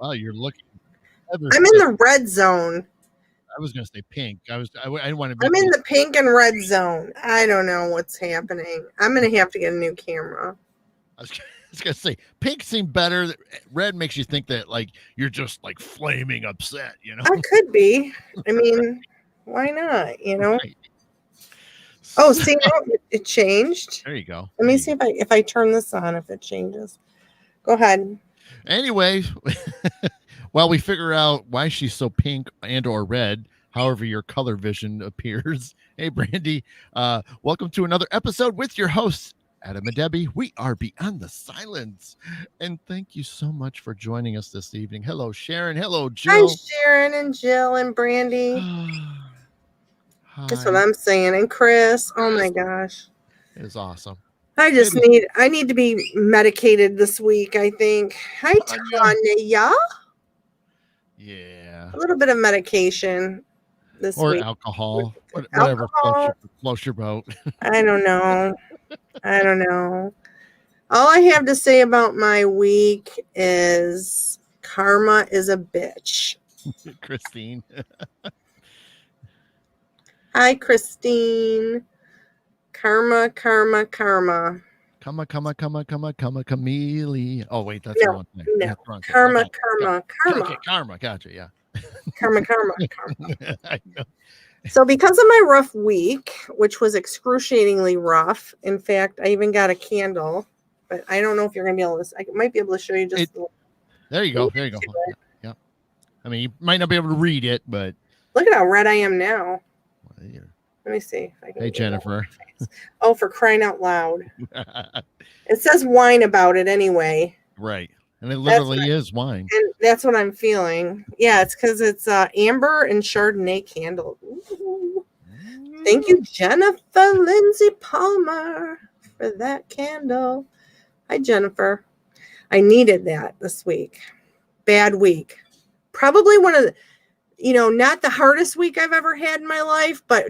Oh, you're looking ever I'm so. in the red zone. I was going to say pink. I didn't want to be. I'm in the pink and red zone. I don't know what's happening. I'm going to have to get a new camera. I was going to say pink seemed better. Red makes you think that like you're just like flaming upset, you know? I could be. I mean, why not, you know? Right. Oh, see, it changed. There you go. Let me see if I turn this on, if it changes. Go ahead. Anyway, while we figure out why she's so pink and or red, however your color vision appears. Hey, Brandy, welcome to another episode with your hosts, Adam and Debbie. We are Beyond the Silence. And thank you so much for joining us this evening. Hello, Sharon. Hello, Jill. Hi, Sharon and Jill and Brandy. Hi. That's what I'm saying. And Chris. Oh my gosh. It is awesome. I need to be medicated this week, I think. Hi, Tanya. Yeah. A little bit of medication this or week. Alcohol. Whatever floats your boat. I don't know. All I have to say about my week is karma is a bitch. Christine. Hi, Christine. Karma. Kamele. Oh, wait, that's the wrong thing. No. Karma. Okay, karma. Gotcha, yeah. Karma. I know. So because of my rough week, which was excruciatingly rough, in fact, I even got a candle, but I don't know if you're going to be able to, I might be able to show you just. There you go. Yeah. I mean, you might not be able to read it, but. Look at how red I am now. Well, yeah. Let me see if I can. Hey, Jennifer. Oh, for crying out loud. It says wine about it anyway. Right. And it literally is wine. And that's what I'm feeling. Yeah, it's because it's amber and Chardonnay candle. Ooh. Thank you, Jennifer Lindsay Palmer, for that candle. Hi, Jennifer. I needed that this week. Bad week. Probably one of the, not the hardest week I've ever had in my life, but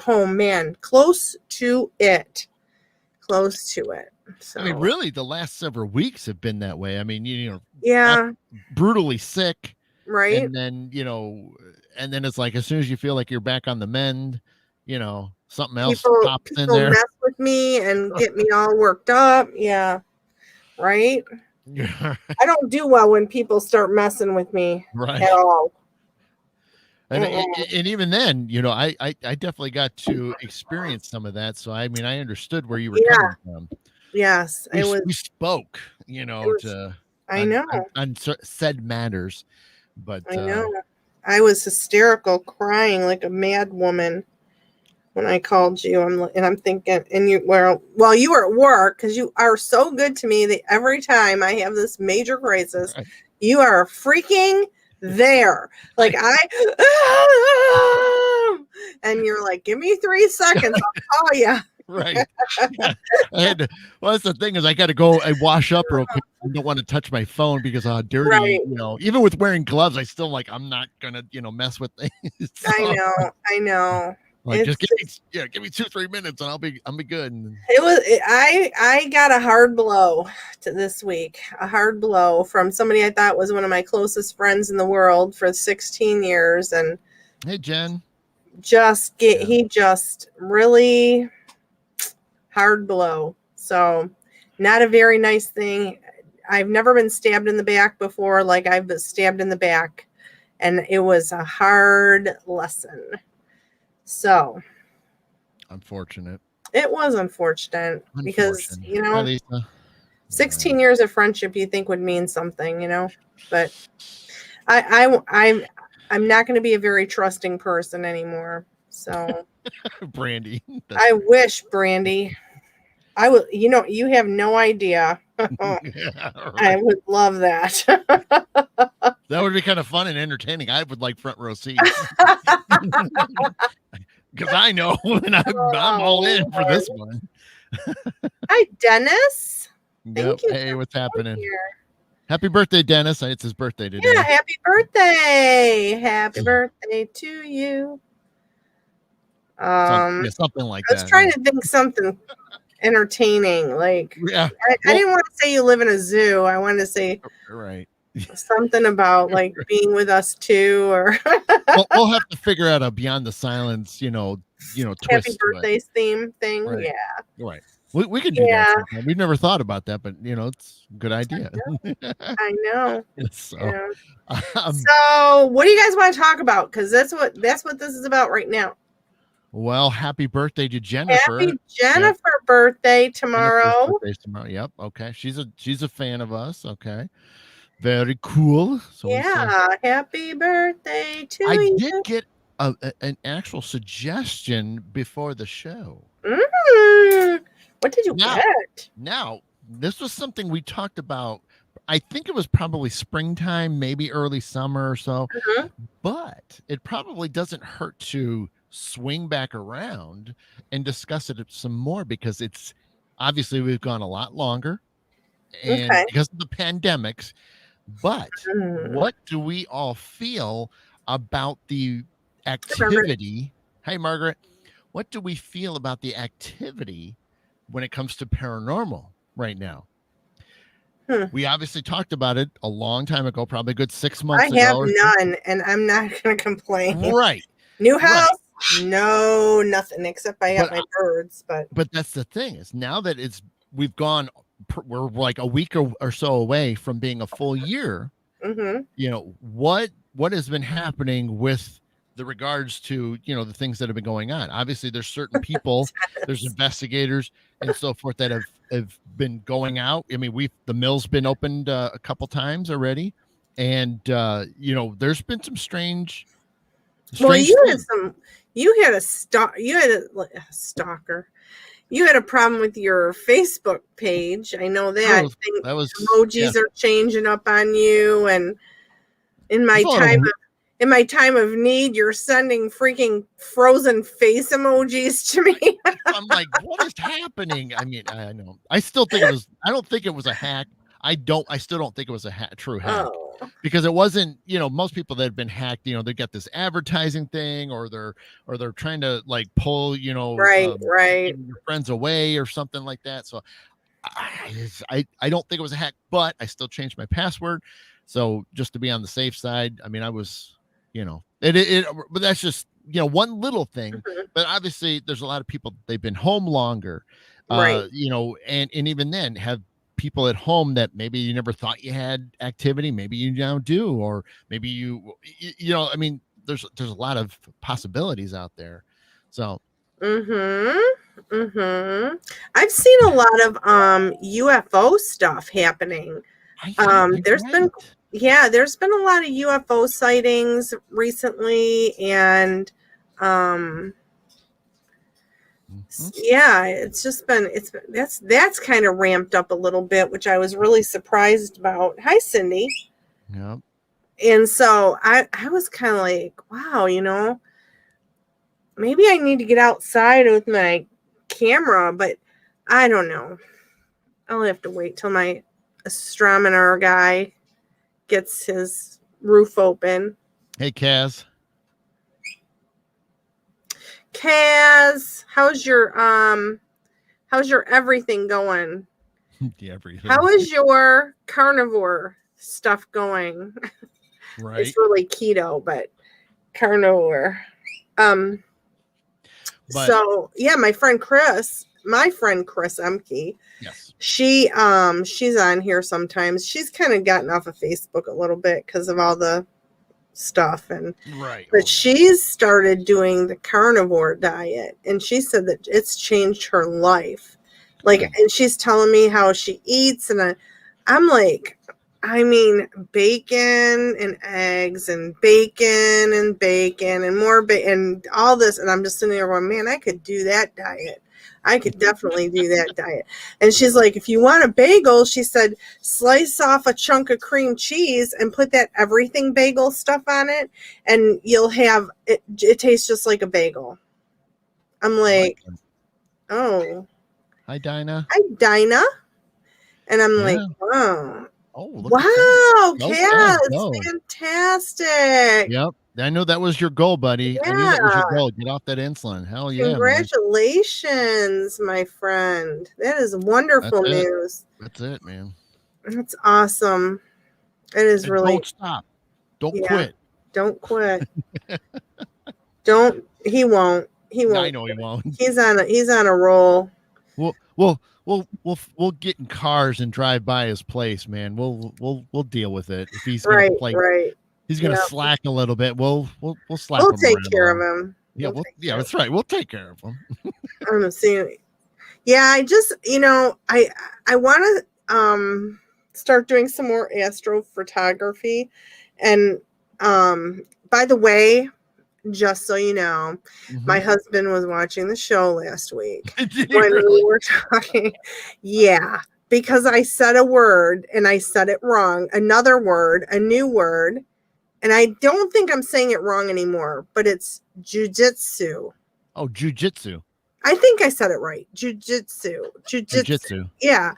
oh man, close to it. So, I mean, really, the last several weeks have been that way. I mean, yeah, brutally sick, right? And then it's like as soon as you feel like you're back on the mend, something else pops in there. Mess with me and get me all worked up. Yeah, right. I don't do well when people start messing with me at all. And even then, I definitely got to experience some of that. So, I mean, I understood where you were coming from. Yes. We spoke, on said matters. But I know. I was hysterical, crying like a mad woman when I called you. I'm thinking, and you were at work because you are so good to me that every time I have this major crisis, you are freaking there. Like and you're like, give me 3 seconds, I'll call you. Right. Yeah. That's the thing is I got to go and wash up real quick. I don't want to touch my phone because how dirty, right. Even with wearing gloves, I still I'm not gonna, mess with things. So, I know. Like just give me 2-3 minutes and I'll be good. I got a hard blow this week. A hard blow from somebody I thought was one of my closest friends in the world for 16 years. And hey, Jen. He just really hard blow. So not a very nice thing. I've never been stabbed in the back before. Like I've been stabbed in the back, and it was a hard lesson. So unfortunate. It was unfortunate. Because, 16 yeah. years of friendship you think would mean something, but I'm not going to be a very trusting person anymore. So Brandy. I wish, Brandy. I would, you have no idea. Yeah, right. I would love that. That would be kind of fun and entertaining. I would like front row seats. Because I know when I'm all in for this one. Hi, Dennis. Thank you. Hey, what's happening? Happy birthday, Dennis. It's his birthday today. Yeah, happy birthday. Happy birthday to you. Something like that. I was trying to think something entertaining. Like, I didn't want to say you live in a zoo. I wanted to say, right. something about like being with us too, or We'll have to figure out a Beyond the Silence, happy twist to it. birthdays theme thing. Right. Yeah. Right. We can do that Yeah. sometime. We've never thought about that, but it's a good idea. I know. So, Yeah. um, So what do you guys want to talk about? Because that's what this is about right now. well, happy birthday to Jennifer. Happy Jennifer birthday Jennifer's tomorrow. birthday's tomorrow. Yep. Okay. She's a fan of us. Okay. Very cool. So Yeah. Happy birthday to I you. did get an actual suggestion before the show. What did you get? Now, this was something we talked about. I think it was probably springtime, maybe early summer or so, but it probably doesn't hurt to swing back around and discuss it some more, because it's obviously we've gone a lot longer and because of the pandemics. But what do we all feel about the activity? Hey, Margaret, what do we feel about the activity when it comes to paranormal right now? We obviously talked about it a long time ago, probably a good 6 months ago. I have none, and I'm not going to complain. Right. New house? Right. No, nothing, except I have my birds. But that's the thing, is now that we're like a week or so away from being a full year. What has been happening with the regards to the things that have been going on? Obviously there's certain people, there's investigators and so forth that have been going out. I mean, the mill's been opened a couple times already, and there's been some strange well, you had a stalker. You had a problem with your Facebook page. I know that. That was emojis are changing up on you, and in my time of need, you're sending freaking frozen face emojis to me. I'm like, what is happening? I mean, I know. I still think I don't think it was a hack. I still don't think it was a true hack, because it wasn't, most people that have been hacked, they got this advertising thing, or they're trying to like pull, right. your friends away or something like that. So I don't think it was a hack, but I still changed my password. So just to be on the safe side, I mean, I was, but that's just, one little thing, but obviously there's a lot of people, they've been home longer, right. And even then have people at home that maybe you never thought you had activity, maybe you now do, or maybe I mean, there's a lot of possibilities out there. So I've seen a lot of UFO stuff happening. There's been a lot of UFO sightings recently, and it's just been that's kind of ramped up a little bit, which I was really surprised about. Hi, Cindy. Yeah. And so I was kind of like, wow, maybe I need to get outside with my camera, but I don't know. I'll have to wait till my astronomer guy gets his roof open. Hey, Kaz, how's your everything going? Everything. How is your carnivore stuff going? Right. It's really keto, but carnivore. So yeah, my friend Chris Emke. Yes. She's on here sometimes. She's kind of gotten off of Facebook a little bit because of all the stuff, and but she's started doing the carnivore diet, and she said that it's changed her life. And she's telling me how she eats, and I'm like, I mean, bacon and eggs and bacon and more and all this, and I'm just sitting there going, man, I could do that diet. I could definitely do that diet. And she's like, if you want a bagel, she said, slice off a chunk of cream cheese and put that everything bagel stuff on it, and you'll have it. It tastes just like a bagel. I'm like, oh. Hi, Dinah. And I'm like, wow. Oh, wow, Kaz, it's fantastic. Yep. I know that was your goal, buddy. I knew that was your goal. Get off that insulin. Hell yeah. Congratulations, my friend. That is wonderful news. That's it, man. That's awesome. It is And really. don't stop. Don't Yeah. quit. Don't quit. Don't. He won't. He won't. I know he won't. He's on a roll. We'll get in cars and drive by his place, man. We'll deal with it. If he's gonna play, Right. he's gonna Yep. slack a little bit. We'll slap We'll him take around care a of little. him. Yeah, We'll take care yeah, of that's right. We'll take care of him. I'm seeing. Yeah, I just, I want to start doing some more astrophotography. And by the way, just so you know, my husband was watching the show last week when we were talking. Yeah, because I said a word and I said it wrong. Another word, a new word. And I don't think I'm saying it wrong anymore, but it's jujitsu. Oh, jujitsu. I think I said it right. Jujitsu. Yeah.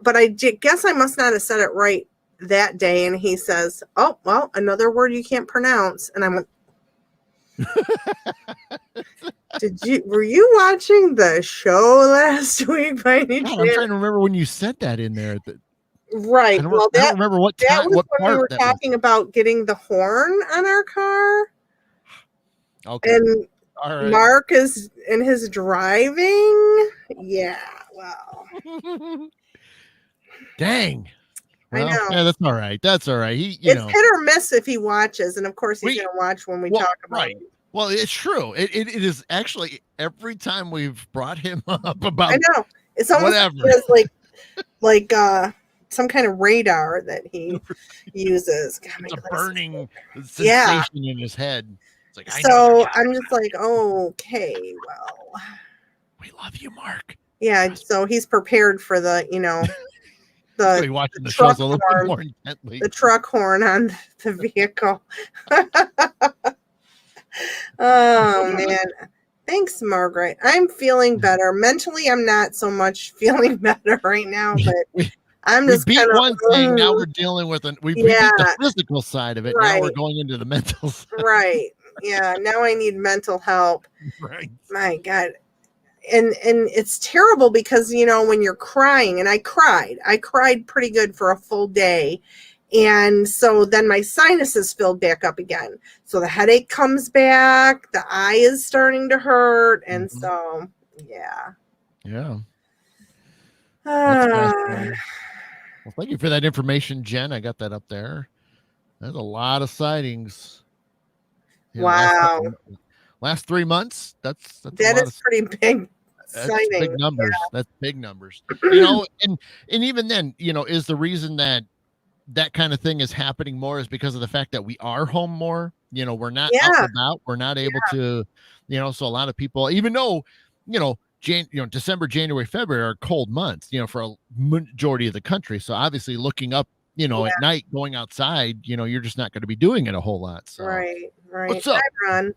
But I guess I must not have said it right that day. And he says, "Oh, well, another word you can't pronounce." And I went, were you watching the show last week by any chance? I'm trying to remember when you said that in there. Right. I don't remember what time, that was what when we were part talking about getting the horn on our car. Okay. And all right. Mark is in his driving. Yeah. Wow. Dang. Well, I know. Yeah, that's all right. That's all right. It's hit or miss if he watches, and of course he's going to watch when we talk about it. Well, it's true. It is actually every time we've brought him up about. I know it's almost like some kind of radar that he uses. God, it's a burning sensation in his head. It's like, so I'm just like, okay, well, we love you, Mark. Yeah, so he's prepared for the watching the shows a little bit more intently. The truck horn on the vehicle. Oh man. Thanks, Margaret. I'm feeling better. Mentally, I'm not so much feeling better right now, but I'm just we beat one thing. Now we're dealing with we beat the physical side of it. Right. Now we're going into the mental side. Right. Yeah. Now I need mental help. Right. My God. And it's terrible because, when you're crying, and I cried pretty good for a full day. And so then my sinuses filled back up again. So the headache comes back, the eye is starting to hurt. And so, yeah. Yeah. Well, thank you for that information, Jen. I got that up there. There's a lot of sightings. Wow. Last 3 months. That is pretty big. That's big numbers. Yeah. That's big numbers. And even then, is the reason that kind of thing is happening more is because of the fact that we are home more. We're not out and about. We're not able to, so a lot of people, even though, December, January, February are cold months, for a majority of the country. So obviously looking up, at night, going outside, you're just not going to be doing it a whole lot. So. Right. What's up? Hi, Ron.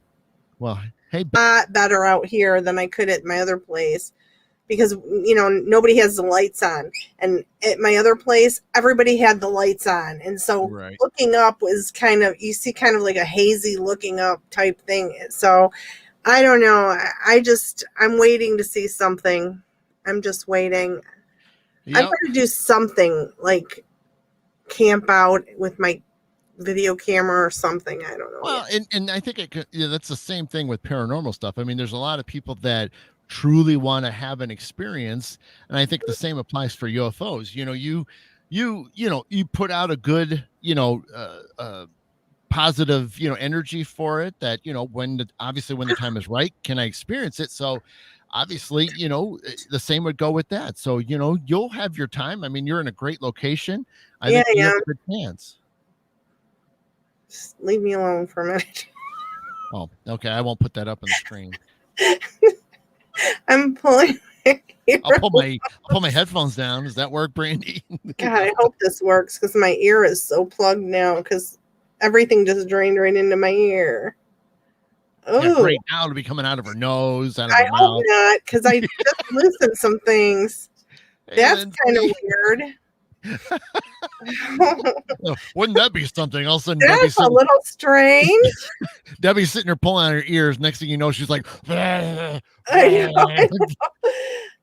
Well, hey, better out here than I could at my other place because, nobody has the lights on. And at my other place, everybody had the lights on. And so looking up was you see kind of like a hazy looking up type thing. So I don't know. I'm waiting to see something. I'm just waiting. Yep. I'm going to do something like camp out with my video camera or something. I don't know. Well, and I think that's the same thing with paranormal stuff. I mean, there's a lot of people that truly want to have an experience, and I think the same applies for UFOs. You put out a good, positive, energy for it that, when the time is right, can I experience it? So obviously, the same would go with that. So, you'll have your time. I mean, you're in a great location. I think you have a good chance. Just leave me alone for a minute. Oh, okay. I won't put that up on the screen. I'm pulling. I'll pull my headphones down. Does that work, Brandy? God, I hope this works because my ear is so plugged now because everything just drained right into my ear. Oh, yeah, right now to be coming out of her nose, out of her mouth. I hope not, because I just loosened some things. That's kind of weird. Wouldn't that be something? All of a sudden, that's a little strange. Debbie's sitting there pulling on her ears. Next thing you know, she's like, I know.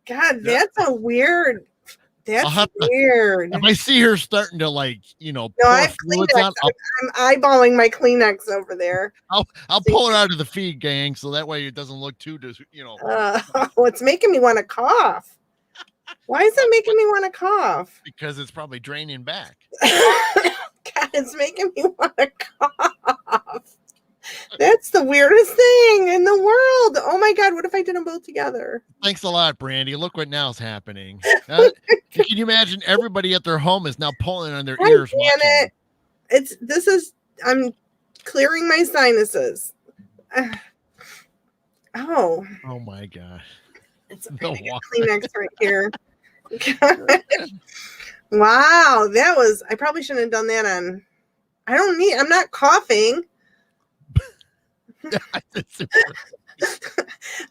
God, that's a weird That's have to, weird. if I see her starting to No, pour I have fluids Kleenex. out, I'm eyeballing my Kleenex over there. I'll pull it out of the feed, gang, so that way it doesn't look too It's making me want to cough. Why is it making me want to cough? because it's probably draining back. God, it's making me want to cough. That's the weirdest thing in the world. Oh my God, what if I did them both together? Thanks a lot, Brandy. Look what now's happening. Can you imagine everybody at their home is now pulling on their ears? Damn it. I'm clearing my sinuses. Oh my gosh. It's okay. Kleenex right here. Wow, I probably shouldn't have done that on. I'm not coughing.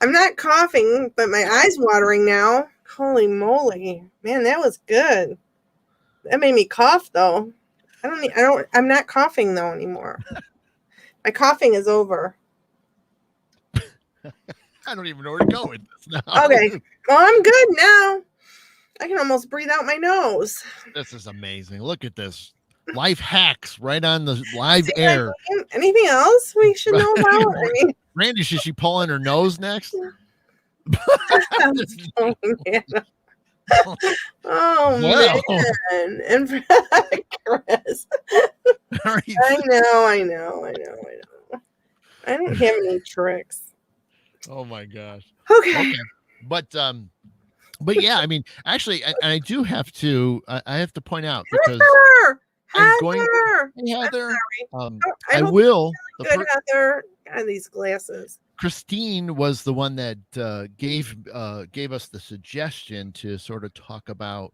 I'm not coughing, but my eyes watering now. Holy moly. Man, that was good. That made me cough though. I'm not coughing though anymore. My coughing is over. I don't even know where to go with this now. Okay. Well, I'm good now. I can almost breathe out my nose. This is amazing. Look at this. Life hacks right on the live air. Anything else we should know about? Randy, should she pull in her nose next? Oh man. And Chris. I know. I don't have any tricks. Oh my gosh. Okay. But yeah, I mean, actually, I do have to. I have to point out because I'm going. Hey, Heather. I will. Good, Heather. God, these glasses. Christine was the one that gave us the suggestion to sort of talk about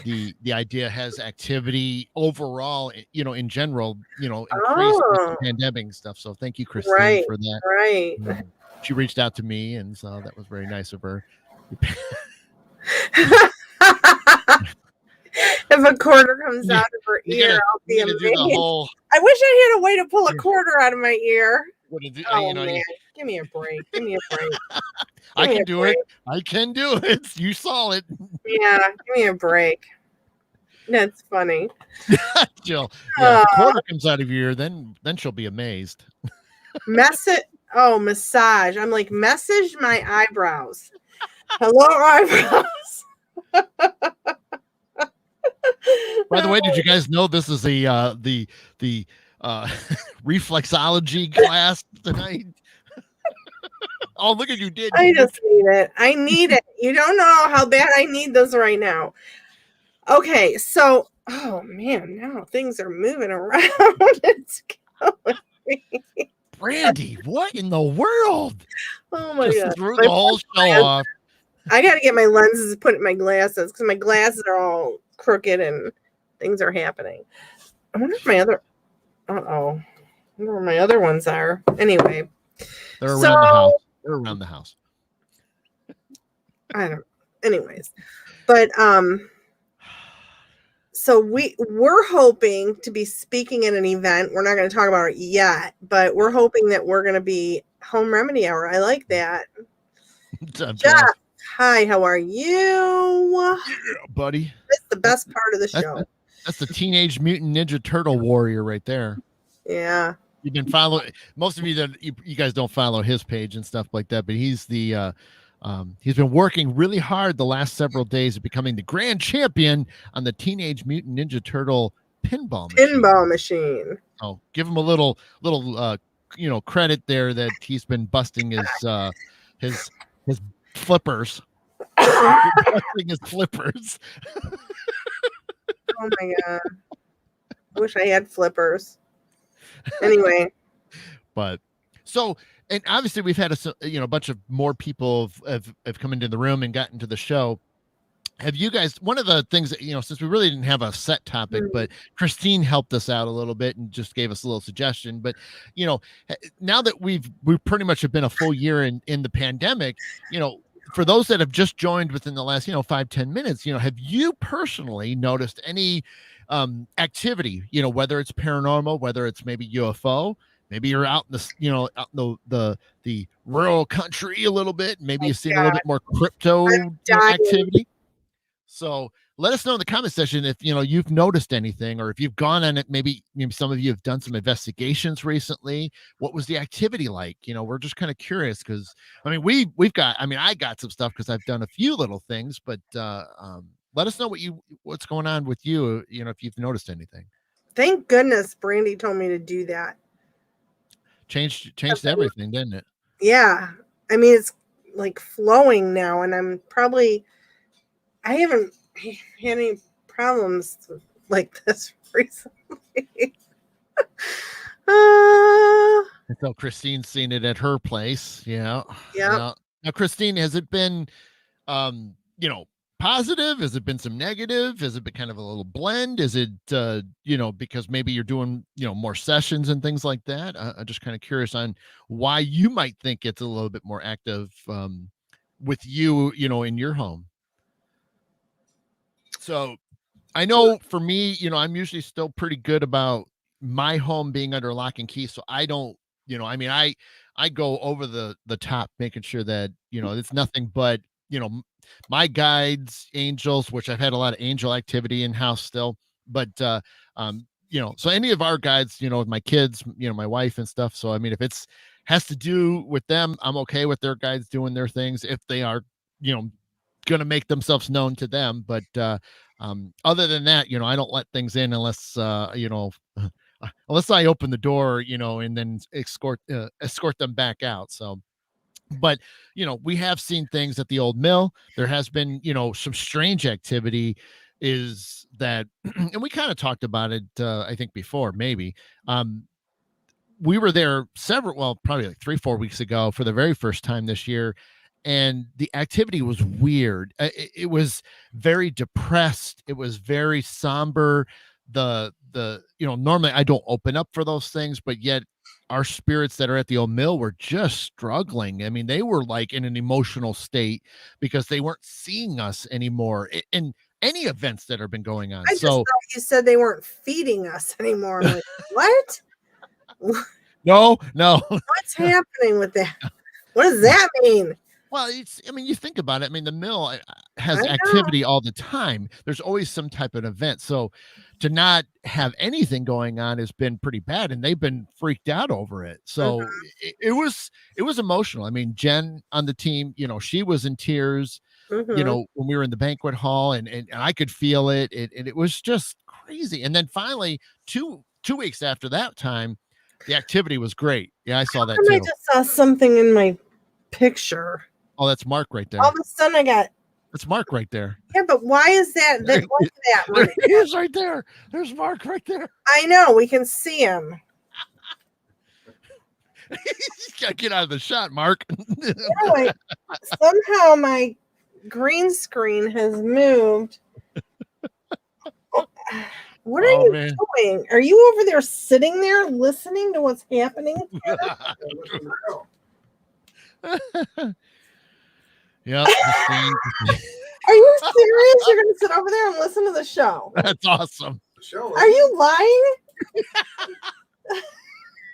the idea has activity overall, in general, increase with the pandemic stuff. So thank you, Christine, for that. Right. She reached out to me, and so that was very nice of her. If a quarter comes out of her ear, I'll be amazed. I wish I had a way to pull a quarter out of my ear. Man, give me a break. I can do it. I can do it. You saw it. Yeah, give me a break. That's funny. Jill, if a quarter comes out of your ear, then she'll be amazed. Massage. I'm like, message my eyebrows. Hello, eyebrows. By the way, did you guys know this is the reflexology class tonight? Oh, look at you! I just need it. I need it. You don't know how bad I need this right now. Okay, so oh man, now things are moving around. It's going. Brandy, what in the world? Oh my God! Threw the whole show off. I got to get my lenses put in my glasses because my glasses are all crooked and things are happening. I wonder if my other. I wonder where my other ones are. Anyway, they're around the house. They're around the house. I don't. Anyways, but so we're hoping to be speaking at an event. We're not going to talk about it yet, but we're hoping that we're going to be Home Remedy Hour. I like that. Jeff, hi, how are you? Yeah, buddy. That's the best part of the show. That's the Teenage Mutant Ninja Turtle warrior right there. Yeah. You've been following most of you that you guys don't follow his page and stuff like that, but he's the he's been working really hard the last several days of becoming the grand champion on the Teenage Mutant Ninja Turtle pinball machine. Oh, give him a little credit there that he's been busting his flippers. Busting his flippers. Oh my God. I wish I had flippers. Anyway. But so, and obviously we've had a bunch of more people have come into the room and gotten to the show. Have you guys, one of the things that, since we really didn't have a set topic, but Christine helped us out a little bit and just gave us a little suggestion. But, now that we've pretty much have been a full year in the pandemic, for those that have just joined within the last, 5-10 minutes, have you personally noticed any activity, whether it's paranormal, whether it's maybe UFO, maybe you're out in the, out in the rural country a little bit, maybe you see a little bit more crypto activity. So let us know in the comment section if you've noticed anything, or if you've gone on it. Maybe some of you have done some investigations recently. What was the activity like? We're just kind of curious, because I mean we've got, I got some stuff because I've done a few little things, but let us know what's going on with you, if you've noticed anything. Thank goodness Brandy told me to do that. Changed everything, didn't it? Yeah. I mean, it's like flowing now, and I haven't had any problems like this recently. So Christine's seen it at her place. Yeah. Yeah. Now, Christine, has it been, positive? Has it been some negative? Has it been kind of a little blend? Is it, because maybe you're doing, more sessions and things like that? I'm just kind of curious on why you might think it's a little bit more active with you, in your home. So I know for me, I'm usually still pretty good about my home being under lock and key. So I don't, I go over the top, making sure that, it's nothing but, my guides, angels, which I've had a lot of angel activity in house still, but, so any of our guides, with my kids, my wife and stuff. So, I mean, if it's has to do with them, I'm okay with their guides doing their things if they are, going to make themselves known to them. But, other than that, I don't let things in unless, unless I open the door, and then escort them back out. So, but we have seen things at the old mill. There has been, some strange activity is that, and we kind of talked about it, I think before, maybe, we were there probably like 3-4 weeks ago for the very first time this year. And the activity was weird. It was very depressed. It was very somber. Normally I don't open up for those things, but yet our spirits that are at the old mill were just struggling. I mean, they were like in an emotional state because they weren't seeing us anymore in any events that have been going on. I just thought you said they weren't feeding us anymore. I'm like, what? No. What's happening with that? What does that mean? Well, you think about it. I mean, the mill has activity all the time. There's always some type of event. So to not have anything going on has been pretty bad, and they've been freaked out over it. So it was emotional. I mean, Jen on the team, she was in tears, when we were in the banquet hall, and I could feel it. And it was just crazy. And then finally, two weeks after that time, the activity was great. Yeah, I saw that too. I just saw something in my picture. Oh, that's Mark right there. All of a sudden that's Mark right there. Yeah, but why is that? There he is right there. There's Mark right there. I know, we can see him. He's got to get out of the shot, Mark. Anyway, somehow my green screen has moved. What are you doing? Are you over there sitting there listening to what's happening? Yeah. Are you serious? You're going to sit over there and listen to the show? That's awesome. Are you lying?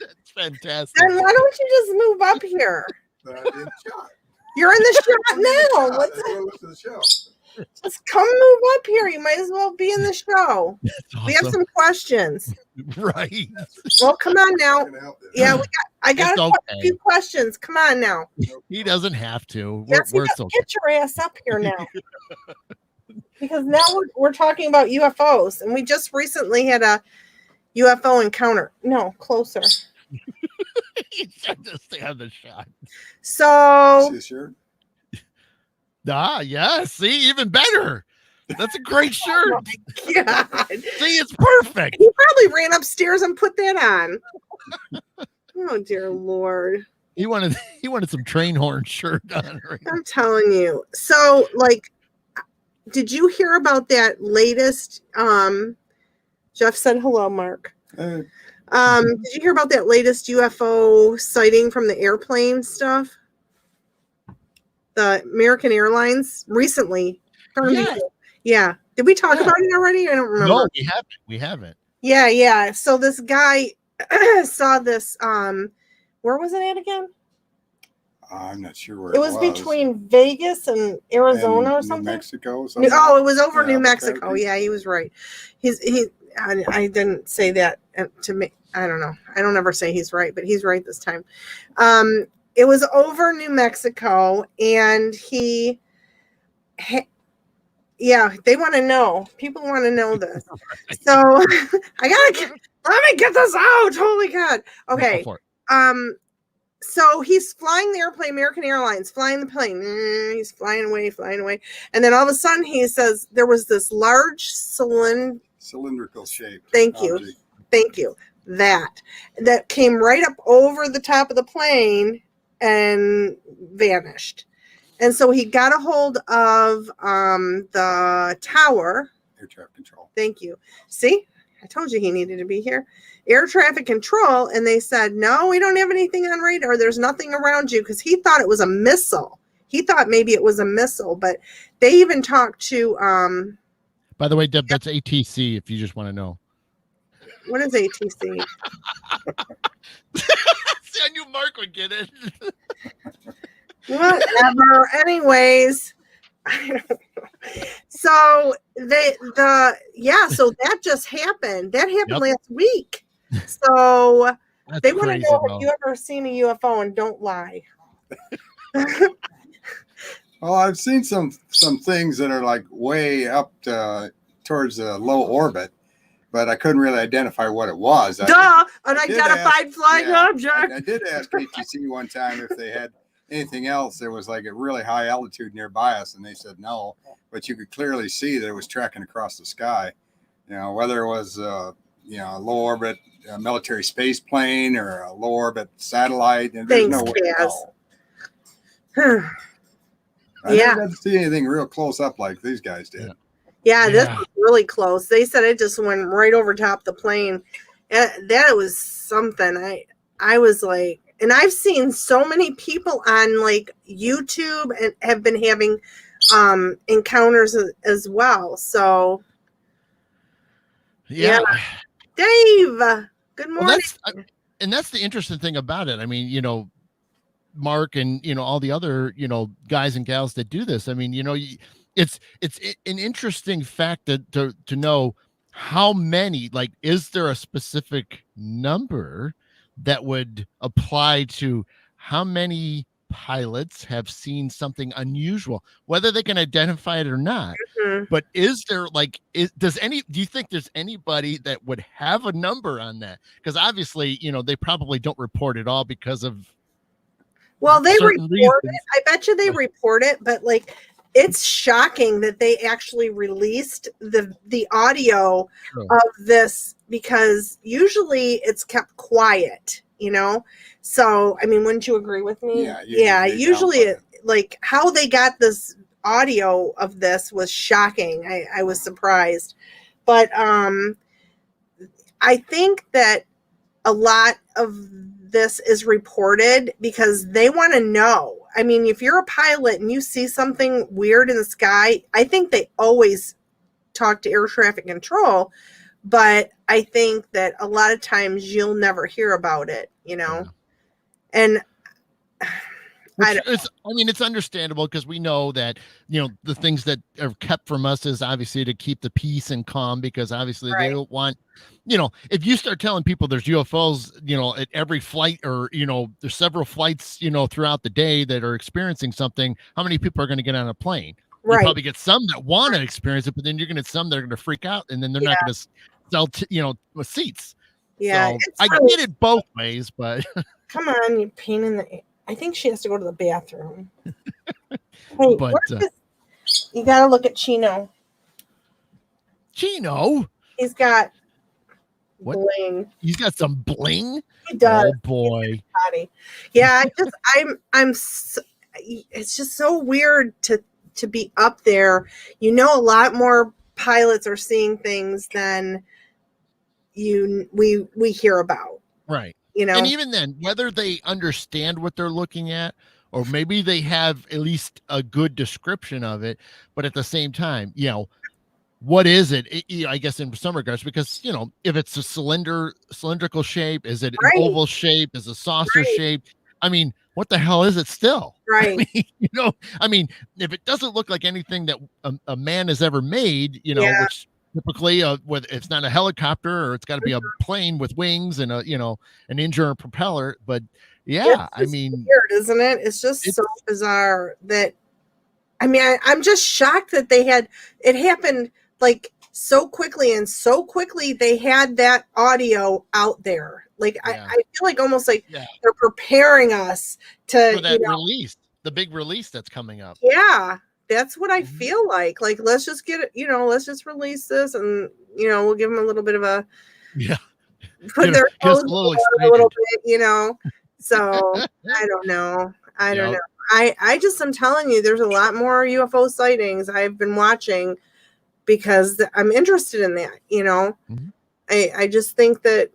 That's fantastic. And why don't you just move up here? You're in the shot now. What's the show? Just come move up here. You might as well be in the show. Awesome. We have some questions. Right. Well, come on now. Yeah, I got a few questions. Come on now. He doesn't have to. Yes, get your ass up here now. Because now we're talking about UFOs, and we just recently had a UFO encounter. No, closer. He said to stay on the shot. So. Yeah. See, even better. That's a great shirt. Oh my God. See, it's perfect. He probably ran upstairs and put that on. Oh dear Lord. He wanted some train horn shirt on. Right? I'm telling you. So, did you hear about that latest? Jeff said hello, Mark. Did you hear about that latest UFO sighting from the airplane stuff? The American Airlines recently. Yeah. Did we talk about it already? I don't remember. No, we haven't. Yeah. So this guy saw this. Where was it at again? I'm not sure where It was between Vegas and Arizona or New something. Mexico. Oh, it was over Yeah, New Albuquerque. Mexico. Yeah, he was right. I didn't say that to me. I don't know. I don't ever say he's right, but he's right this time. It was over New Mexico, and yeah, they want to know. People want to know this. So let me get this out. Holy God. Okay. So he's flying the airplane, American Airlines, flying the plane. He's flying away. And then all of a sudden he says there was this large cylindrical shape. Thank you. That came right up over the top of the plane and vanished. And so he got a hold of the tower. Air traffic control. Thank you. See, I told you he needed to be here. Air traffic control, and they said, no, we don't have anything on radar. There's nothing around you, because he thought it was a missile. He thought maybe it was a missile, but they even talked to by the way, Deb, that's ATC if you just want to know. What is ATC? See, I knew Mark would get it. Whatever. Anyways, I don't know. So so that just happened. That happened last week. So that's they want to know though. if you ever seen a UFO, and don't lie. Well, I've seen some things that are like way up towards the low orbit, but I couldn't really identify what it was. Unidentified flying object. I did ask ATC one time if they had anything else that was like at really high altitude nearby us, and they said no, but you could clearly see that it was tracking across the sky. You know, whether it was a low orbit military space plane or a low orbit satellite, and there's no way to know. I never got to see anything real close up like these guys did. Yeah, this was really close. They said it just went right over top of the plane. That was something. I was like, and I've seen so many people on like YouTube and have been having encounters as well. So Dave, good morning. That's the interesting thing about it. I mean, Mark and all the other guys and gals that do this. I mean, it's an interesting fact to know how many. Like, is there a specific number that would apply to how many pilots have seen something unusual, whether they can identify it or not? Mm-hmm. But is there do you think there's anybody that would have a number on that? Because obviously, they probably don't report it all because of. Well, they report it. I bet you they report it, but like, it's shocking that they actually released the audio of this, because usually it's kept quiet, So, I mean, wouldn't you agree with me? Yeah. Usually, like, how they got this audio of this was shocking. I was surprised, but I think that a lot of this is reported because they want to know. I mean, if you're a pilot and you see something weird in the sky, I think they always talk to air traffic control, but I think that a lot of times you'll never hear about it, and it's understandable, because we know that the things that are kept from us is obviously to keep the peace and calm, because obviously they don't want if you start telling people there's UFOs at every flight, or there's several flights throughout the day that are experiencing something, how many people are going to get on a plane? You probably get some that want to experience it, but then you're going to get some that are going to freak out, and then they're not going to sell with seats. So I get it both ways, but come on, you pain in the. I think she has to go to the bathroom. Hey, but you got to look at Chino. He's got bling. He's got some bling. He does. Oh boy. Yeah, it's just so weird to be up there. A lot more pilots are seeing things than we hear about. Right. And even then, whether they understand what they're looking at, or maybe they have at least a good description of it, but at the same time, what is it? I guess in some regards, because if it's a cylindrical shape, is it an oval shape, is it a saucer shape? I mean, what the hell is it still? Right. I mean, if it doesn't look like anything that a man has ever made, Yeah. which typically whether it's not a helicopter or it's got to be a plane with wings and an engine or propeller. But yeah, I mean, weird, isn't it? It's just so bizarre that, I mean, I'm just shocked that it happened like so quickly, and so quickly they had that audio out there. Like, Yeah. I feel like almost like they're preparing us to, for that release, the big release that's coming up. Yeah, that's what I feel like. Like, let's just get it, let's just release this, and we'll give them a little bit of a put their toes a little bit, So I don't know. I don't know. I just am telling you, there's a lot more UFO sightings I've been watching because I'm interested in that. Mhm. I just think that.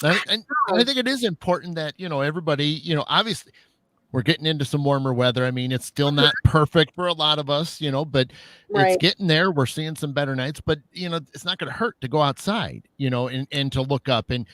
And I think it is important that everybody, obviously we're getting into some warmer weather. I mean, it's still not perfect for a lot of us, but it's getting there. We're seeing some better nights, but it's not going to hurt to go outside, and to look up and,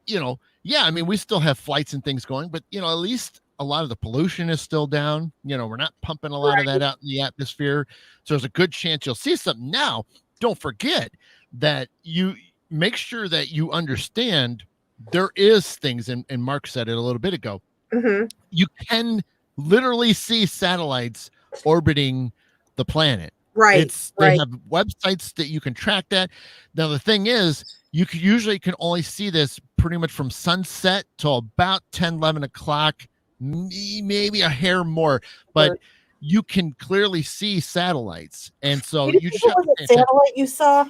yeah, I mean, we still have flights and things going, but at least a lot of the pollution is still down. We're not pumping a lot of that out in the atmosphere. So there's a good chance you'll see something. Now, don't forget that you make sure that you understand there is things, and Mark said it a little bit ago. Mm-hmm. You can literally see satellites orbiting the planet. Right. They have websites that you can track that. Now, the thing is, you usually can only see this pretty much from sunset till about 10, 11 o'clock, maybe a hair more, but you can clearly see satellites. And so you just have a satellite you saw?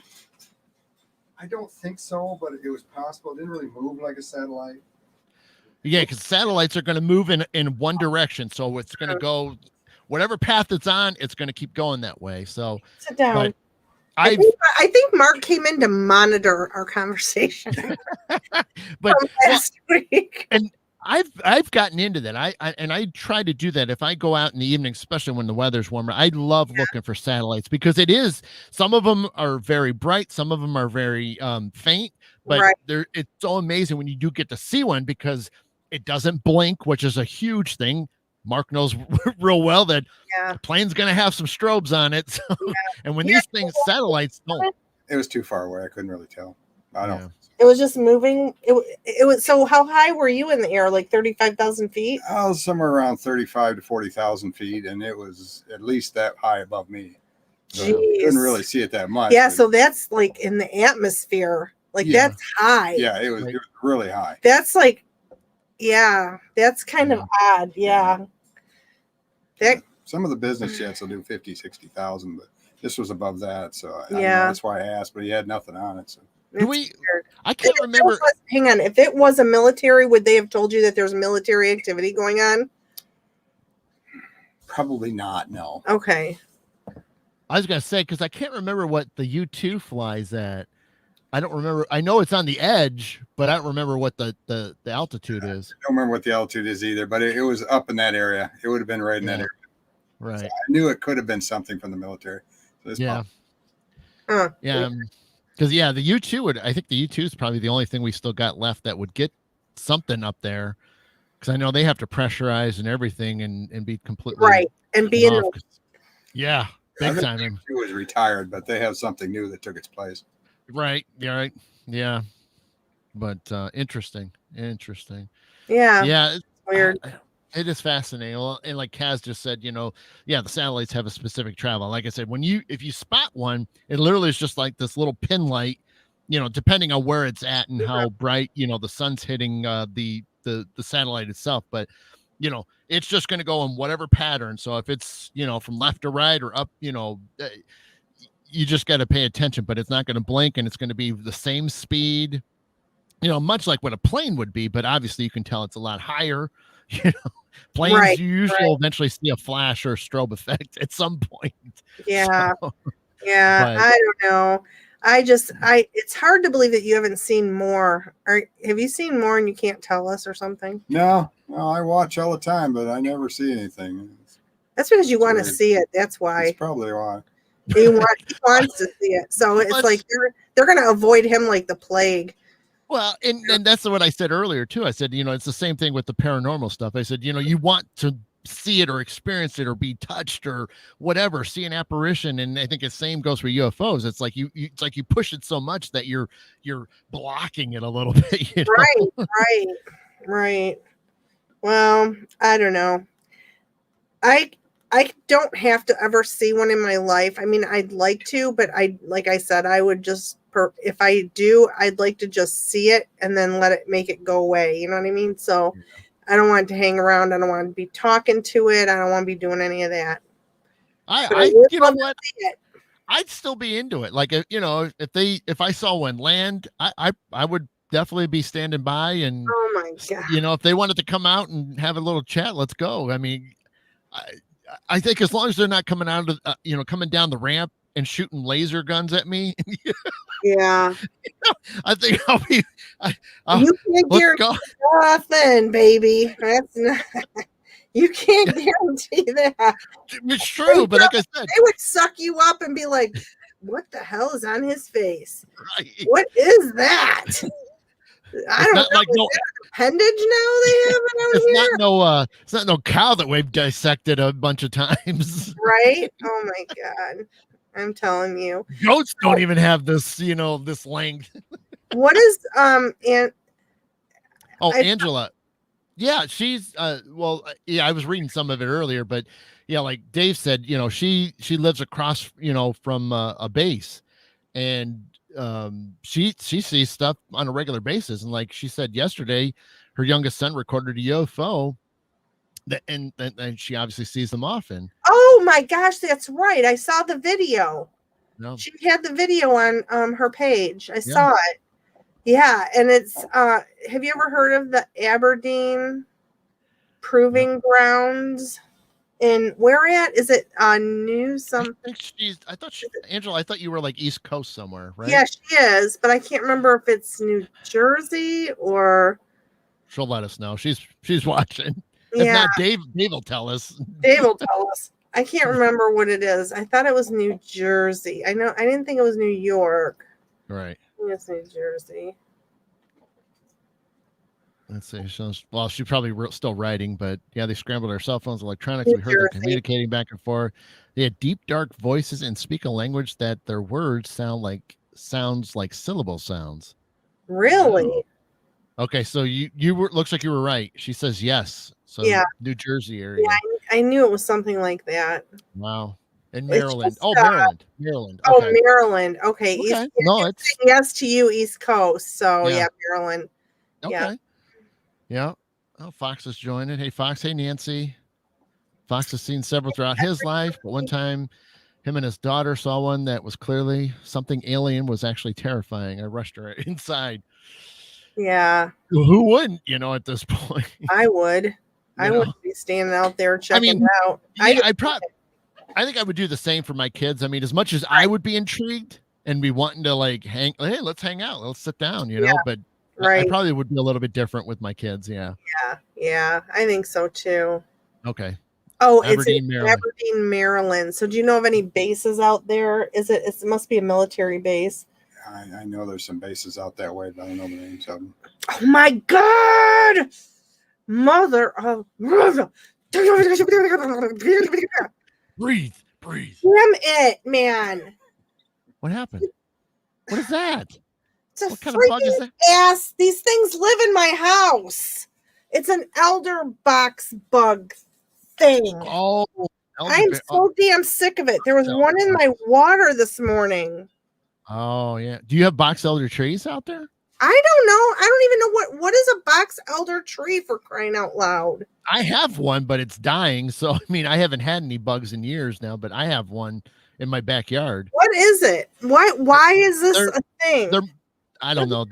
I don't think so, but it was possible. It didn't really move like a satellite. Yeah, because satellites are going to move in one direction. So it's going to go whatever path it's on, it's going to keep going that way. So sit down. But I think Mark came in to monitor our conversation. But last week. And I've gotten into that. I try to do that if I go out in the evening, especially when the weather's warmer. I love looking for satellites because some of them are very bright, some of them are very faint, but it's so amazing when you do get to see one because it doesn't blink, which is a huge thing. Mark knows real well that the plane's going to have some strobes on it. So, and when these things, satellites don't. It was too far away. I couldn't really tell. I don't. Yeah. It was just moving. It was. So how high were you in the air? Like 35,000 feet? I was somewhere around 35 to 40,000 feet, and it was at least that high above me. So I couldn't really see it that much. Yeah, so that's like in the atmosphere. Like that's high. Yeah, it was really high. That's like, that's kind of odd. Yeah. Some of the business jets will do 50, 60,000, but this was above that. So that's why I asked, but he had nothing on it. So. I can't remember. Hang on. If it was a military, would they have told you that there's military activity going on? Probably not. No. Okay. I was going to say, because I can't remember what the U-2 flies at. I don't remember. I know it's on the edge, but I don't remember what the altitude is. I don't remember what the altitude is either, but it was up in that area. It would have been right in that area. Right. So I knew it could have been something from the military. So yeah. Because the U-2 I think the U-2 is probably the only thing we still got left that would get something up there. Because I know they have to pressurize and everything and be completely and be in the big time. It was retired, but they have something new that took its place. Right. Yeah. But interesting. Yeah. It's weird. It is fascinating. Well, and like Kaz just said, the satellites have a specific travel. Like I said, if you spot one, it literally is just like this little pin light, depending on where it's at and how bright, the sun's hitting the satellite itself. But, it's just going to go in whatever pattern. So if it's, from left to right or up, you just got to pay attention, but it's not going to blink and it's going to be the same speed, much like what a plane would be, but obviously you can tell it's a lot higher. Planes, you usually eventually see a flash or a strobe effect at some point. Yeah. I don't know. It's hard to believe that you haven't seen more. Have you seen more and you can't tell us or something? No, I watch all the time, but I never see anything. That's because you want to see it. That's why. That's probably why. He wants to see it. So it's like they're going to avoid him like the plague. Well, and that's what I said earlier too. I said, it's the same thing with the paranormal stuff. I said, you want to see it or experience it or be touched or whatever, see an apparition. And I think the same goes for UFOs. It's like it's like you push it so much that you're blocking it a little bit. Right. Well, I don't know. I don't have to ever see one in my life. I mean, I'd like to, but like I said, I would just, if I do, I'd like to just see it and then make it go away. You know what I mean? So I don't want it to hang around. I don't want to be talking to it. I don't want to be doing any of that. You know what? I'd still be into it. Like, if I saw one land, I would definitely be standing by and, oh my God, if they wanted to come out and have a little chat, let's go. I mean, I think as long as they're not coming out of, coming down the ramp and shooting laser guns at me. Yeah. I think I'll be, you can't guarantee nothing, baby. That's not, you can't guarantee that. It's true, but like I said, they would suck you up and be like, what the hell is on his face? Right. What is that? I don't know. Like appendage now they have it out here? It's not no cow that we've dissected a bunch of times. Right? Oh my God. I'm telling you. Goats don't even have this, this length. What is Angela. Yeah, she's I was reading some of it earlier, but yeah, like Dave said, she lives across, from a base, and she sees stuff on a regular basis, and like she said yesterday, her youngest son recorded a UFO, and she obviously sees them often. Oh my gosh, that's right. I saw the video. No. She had the video on her page. I saw it. Yeah, and it's have you ever heard of the Aberdeen Proving Grounds? And where at? Is it New some? Angela, I thought you were like East Coast somewhere, right? Yeah, she is, but I can't remember if it's New Jersey or. She'll let us know. She's watching. Yeah. If not, Dave will tell us. Dave will tell us. I can't remember what it is. I thought it was New Jersey. I didn't think it was New York. Right. I think it's New Jersey. Let's see. She's probably still writing, but yeah, they scrambled our cell phones, electronics. We heard them communicating back and forth. They had deep, dark voices and speak a language that their words sounds like syllable sounds. Really? Okay, so you were, looks like you were right. She says yes. So yeah. New Jersey area. Yeah, I knew it was something like that. Wow. In Maryland. Maryland. Okay. Oh, Maryland. Okay. Okay. It's yes to you, East Coast. So yeah Maryland. Okay. Yeah. Oh, Fox is joining. Hey, Fox. Hey, Nancy. Fox has seen several throughout his life, but one time him and his daughter saw one that was clearly something alien, was actually terrifying. I rushed her inside. Yeah. Who wouldn't, at this point? I would. I would be standing out there checking it out. I think I would do the same for my kids. I mean, as much as I would be intrigued and be wanting to hey, let's hang out, let's sit down, but I probably would be a little bit different with my kids. Yeah. Yeah. I think so too. Okay. Oh, Aberdeen, Maryland. So do you know of any bases out there? It must be a military base. I know there's some bases out that way, but I don't know the names of them. Oh my God! Mother of breathe. Damn it, man! What happened? What is that? It's a freaking ass. These things live in my house. It's an elder box bug thing. Oh, I'm so damn sick of it. There was one in my water this morning. Oh yeah. Do you have box elder trees out there? I don't know. I don't even know what is a box elder tree, for crying out loud. I have one, but it's dying. So I mean, I haven't had any bugs in years now, but I have one in my backyard. What is it? Why is this a thing? I don't know.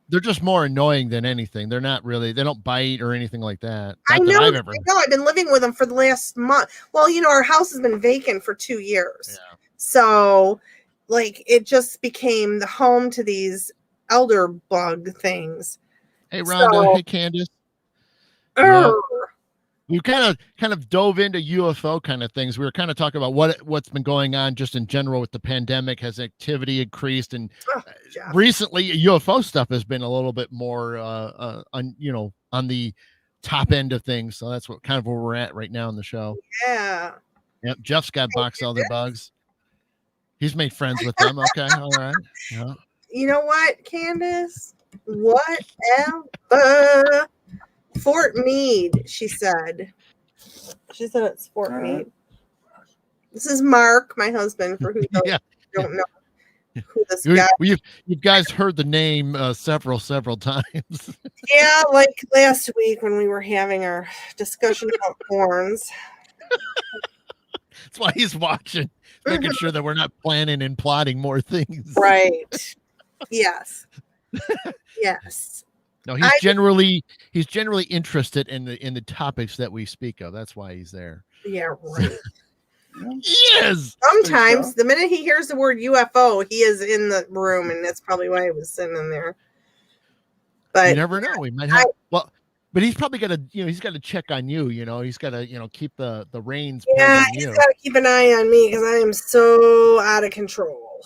They're just more annoying than anything. They don't bite or anything like that. I know. I've been living with them for the last month. Well, our house has been vacant for 2 years. Yeah. So it just became the home to these elder bug things. Hey, Rhonda. Hey, Candace. Yeah. we kind of dove into UFO kind of things. We were kind of talking about what's been going on just in general with the pandemic. Has activity increased? And Oh, Jeff. recently, UFO stuff has been a little bit more on the top end of things. So that's what kind of where we're at right now in the show. Yeah. Yep, Jeff's got box elder bugs. He's made friends with them. Okay, all right. Yeah. You know what, Candace? Whatever. Fort Meade, she said. She said it's Fort Meade. This is Mark, my husband, for who don't know who this guy is. You guys heard the name several times. Yeah, like last week when we were having our discussion about horns. That's why he's watching, making sure that we're not planning and plotting more things. Right. Yes. Yes. No, he's generally interested in the topics that we speak of. That's why he's there. Yeah, right. Yes. Sometimes the minute he hears the word UFO, he is in the room, and that's probably why he was sitting in there. But you never know. We might have but he's probably got to, he's got to check on you. He's got to, keep the reins. Yeah, on he's you. got to keep an eye on me because I am so out of control.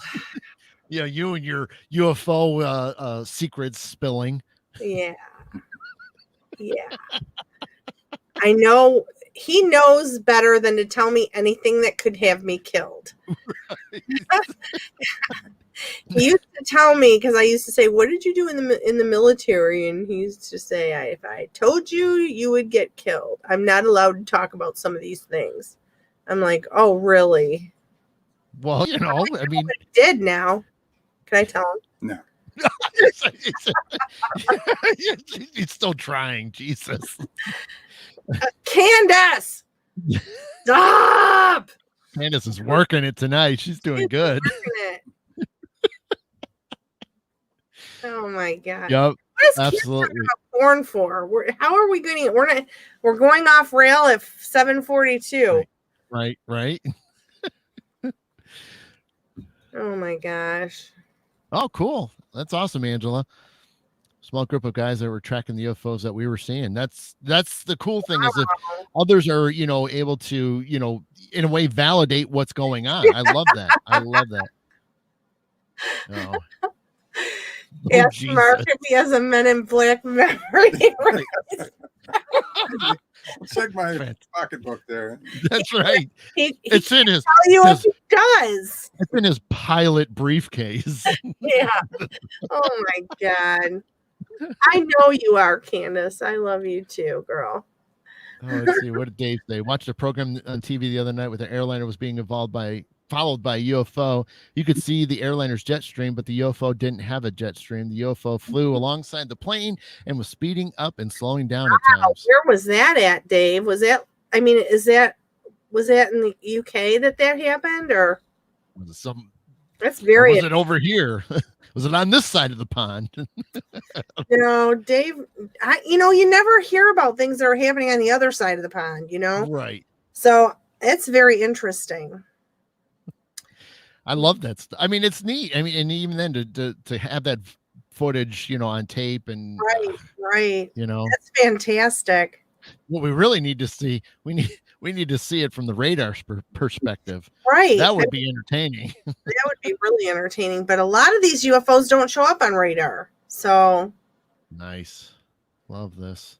Yeah, you and your UFO secrets spilling. Yeah. Yeah. I know he knows better than to tell me anything that could have me killed. Right. He used to tell me, because I used to say, "What did you do in the military?" And he used to say, "If I told you, you would get killed. I'm not allowed to talk about some of these things." I'm like, "Oh, really?" Well, I mean, I did now. Can I tell him? No. He's still trying. Jesus. Candace, stop. Candace is working it tonight. She's doing good. Oh my god. Yep. What is absolutely porn for? How are we going? We're going off rail at 7:42. Right. Oh my gosh. Oh, cool. That's awesome, Angela. Small group of guys that were tracking the UFOs that we were seeing. That's the cool thing is if others are, able to, in a way validate what's going on. I love that. Oh. Yes, Mark, if he has a Men in Black memory. Check my pocketbook there. That's right. It's in his. Tell you if he does. It's in his pilot briefcase. Yeah. Oh my god. I know you are, Candace. I love you too, girl. Oh, let's see. What did Dave say? Watched a program on TV the other night where the airliner was being followed by a UFO. You could see the airliner's jet stream, but the UFO didn't have a jet stream. The UFO flew alongside the plane and was speeding up and slowing down at times. Where was that at, Dave? Was that in the UK that happened, or was it that's very? Was it over here? Was it on this side of the pond? Dave, you never hear about things that are happening on the other side of the pond, Right. So it's very interesting. I love that. I mean, it's neat. I mean, and even then to have that footage, on tape and right. That's fantastic. What we really need to see, we need to see it from the radar perspective. Right. That would be entertaining. That would be really entertaining. But a lot of these UFOs don't show up on radar. So nice. Love this.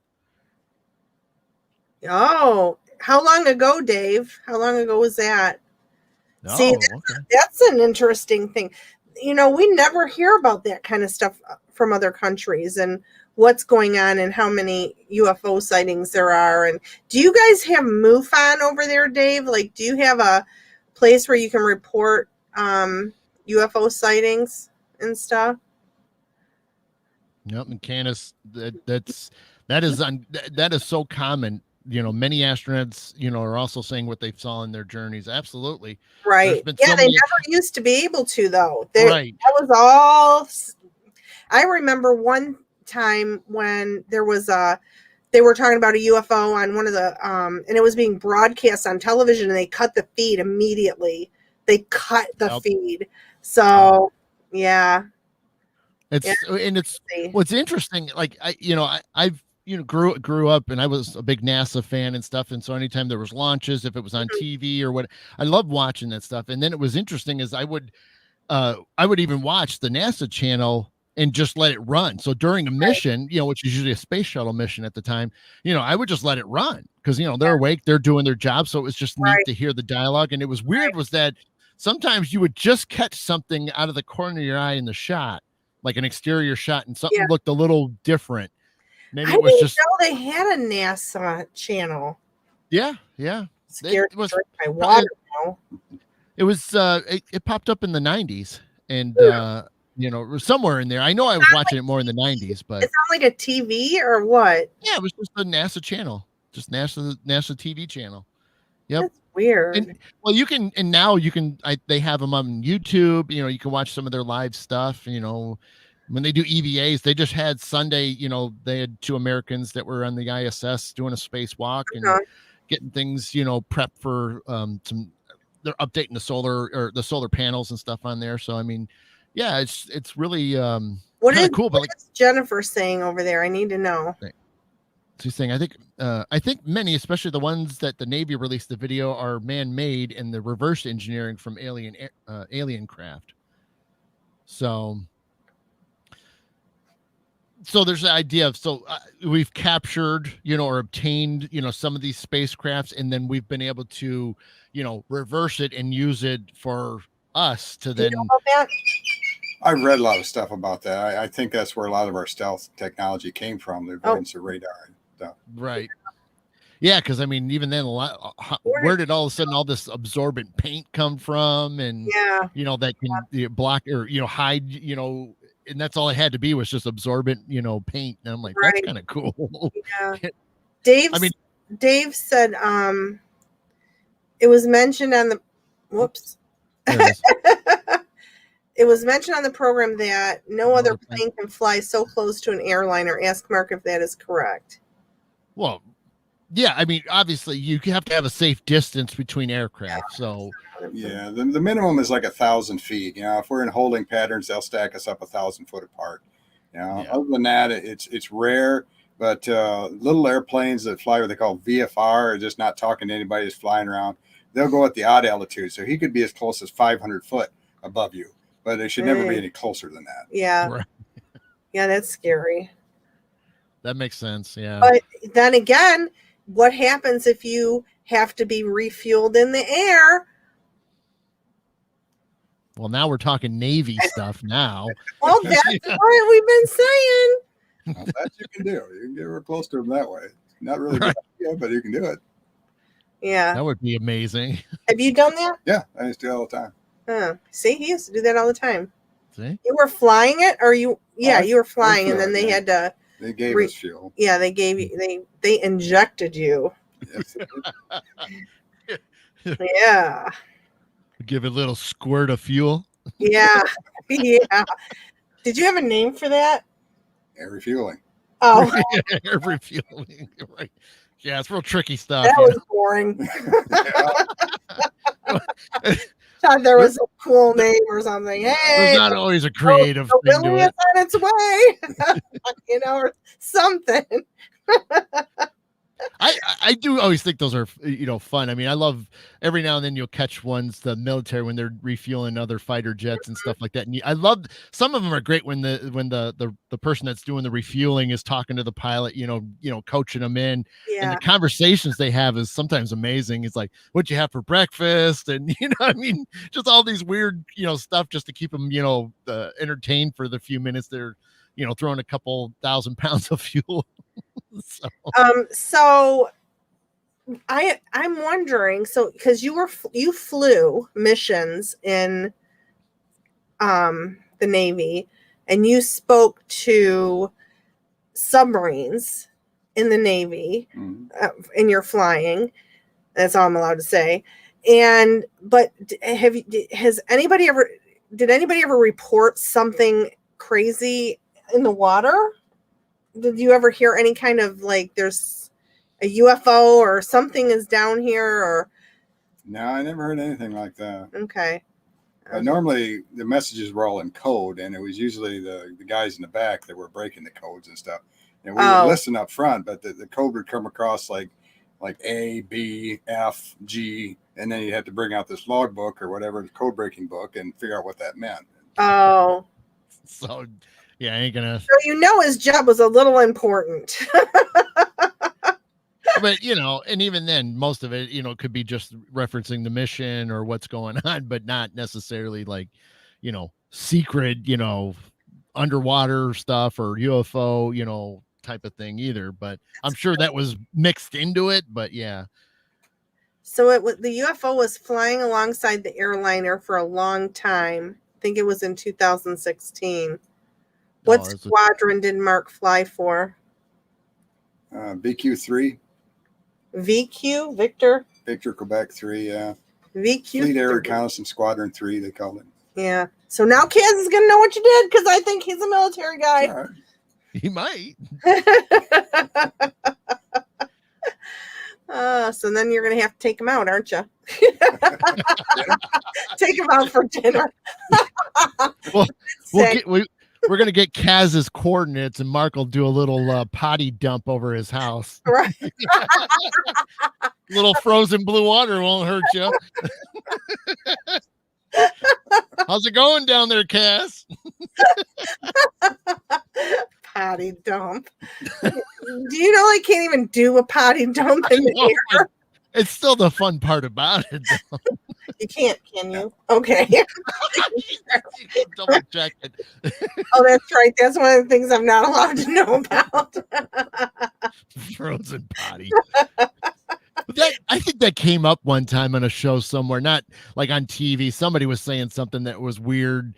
Oh, how long ago, Dave? How long ago was that? Oh, See, okay. That's an interesting thing. We never hear about that kind of stuff from other countries and what's going on and how many UFO sightings there are. And do you guys have MUFON over there, Dave? Like, do you have a place where you can report UFO sightings and stuff? Nope, and Candace, that is so common. Many astronauts, are also saying what they saw in their journeys. Absolutely. Right. Yeah, they never used to be able to, though. Right. That was all. I remember one time when there was they were talking about a UFO on one of the, and it was being broadcast on television, and they cut the feed immediately. They cut the feed. So, yeah. It's what's interesting. Like I've grew up, and I was a big NASA fan and stuff. And so anytime there was launches, if it was on TV or what, I loved watching that stuff. And then it was interesting as I would even watch the NASA channel and just let it run. So during a mission, which is usually a space shuttle mission at the time, I would just let it run because, they're awake, they're doing their job. So it was just neat to hear the dialogue. And it was weird was that sometimes you would just catch something out of the corner of your eye in the shot, like an exterior shot, and something looked a little different. Maybe it was just know they had a NASA channel. Yeah. Scared to drink my water now. It was it popped up in the 90s and somewhere in there. I know I was watching it more in the 90s, but it's not like a TV or what? Yeah, it was just a NASA channel, just NASA TV channel. Yep. That's weird. And well, now they have them on YouTube. You can watch some of their live stuff. When they do EVAs, they just had Sunday. They had 2 Americans that were on the ISS doing a spacewalk and getting things prepped for some. They're updating the solar panels and stuff on there. So I mean, yeah, it's really what is cool. What is Jennifer saying over there? I need to know. She's saying, I think many, especially the ones that the Navy released the video, are man-made and the reverse engineering from alien craft. So there's the idea of we've captured or obtained some of these spacecrafts, and then we've been able to reverse it and use it for us to then. You know about that? I've read a lot of stuff about that. I think that's where a lot of our stealth technology came from, the avoidance of radar and stuff. Right. Yeah, because I mean, even then, where did all of a sudden all this absorbent paint come from? And that can block or hide, and that's all it had to be was just absorbent, paint. And I'm like, that's kind of cool. Yeah. Dave said, it was mentioned on the whoops. It was mentioned on the program that no other plane can fly so close to an airliner. Ask Mark if that is correct. Well, yeah, I mean, obviously you have to have a safe distance between aircraft. So yeah, the minimum is like 1,000 feet. If we're in holding patterns, they'll stack us up 1,000 foot apart. Other than that, it's rare. But little airplanes that fly what they call VFR, or just not talking to anybody, just flying around, they'll go at the odd altitude. So he could be as close as 500 foot above you, but it should never be any closer than that. Yeah. Right. Yeah, that's scary. That makes sense. Yeah. But then again, what happens if you have to be refueled in the air? Well, now we're talking Navy stuff now. Well, that's what we've been saying. Well, that you can do. You can get real close to them that way. Not really good idea, but you can do it. Yeah. That would be amazing. Have you done that? Yeah, I used to do it all the time. See, he used to do that all the time. See? You were flying it, or you? Yeah, you were flying, and then they had to. They gave us fuel. Yeah, they gave you. They injected you. Yes. Yeah. Give it a little squirt of fuel. Yeah. Yeah. Did you have a name for that? Air refueling. Oh, Air refueling. Right. Yeah, it's real tricky stuff. that was boring. Thought there was a cool name or something. Hey, there's not always a creative thing to Willie it. is on its way, or something. I do always think those are fun. I mean, I love every now and then you'll catch ones, the military, when they're refueling other fighter jets and stuff like that. And I love some of them are great when the person that's doing the refueling is talking to the pilot, coaching them in. Yeah. And the conversations they have is sometimes amazing. It's like, what'd you have for breakfast? And I mean, just all these weird stuff just to keep them entertained for the few minutes they're throwing a couple 1,000 pounds of fuel. So I'm wondering, because you flew missions in the Navy, and you spoke to submarines in the Navy, in your flying. That's all I'm allowed to say. But did anybody ever report something crazy in the water? Did you ever hear any kind of there's a UFO or something is down here? Or no, I never heard anything like that. Okay. Normally the messages were all in code, and it was usually the guys in the back that were breaking the codes and stuff. And we would listen up front, but the code would come across like A, B, F, G, and then you had to bring out this logbook or whatever, code breaking book, and figure out what that meant. Oh. So, yeah, I ain't gonna. So his job was a little important. But and even then, most of it, could be just referencing the mission or what's going on, but not necessarily like, secret, underwater stuff or UFO, type of thing either. But I'm sure that was mixed into it. But yeah. So the UFO was flying alongside the airliner for a long time. I think it was in 2016. What squadron did Mark fly for? VQ3. VQ, Victor Quebec 3, yeah. VQ. Fleet Air Reconnaissance Squadron 3, they called it. Yeah. So now Kaz is going to know what you did because I think he's a military guy. Right. He might. So then you're going to have to take him out, aren't you? Take him out for dinner. We're going to get Kaz's coordinates, and Mark will do a little potty dump over his house. Right. Little frozen blue water won't hurt you. How's it going down there, Kaz? Potty dump. Do you know I can't even do a potty dump in the air? It's still the fun part about it, though. You can't, can you? Okay. Double check it. Oh, that's right. That's one of the things I'm not allowed to know about. Frozen potty. I think that came up one time on a show somewhere, not like on TV. Somebody was saying something that was weird,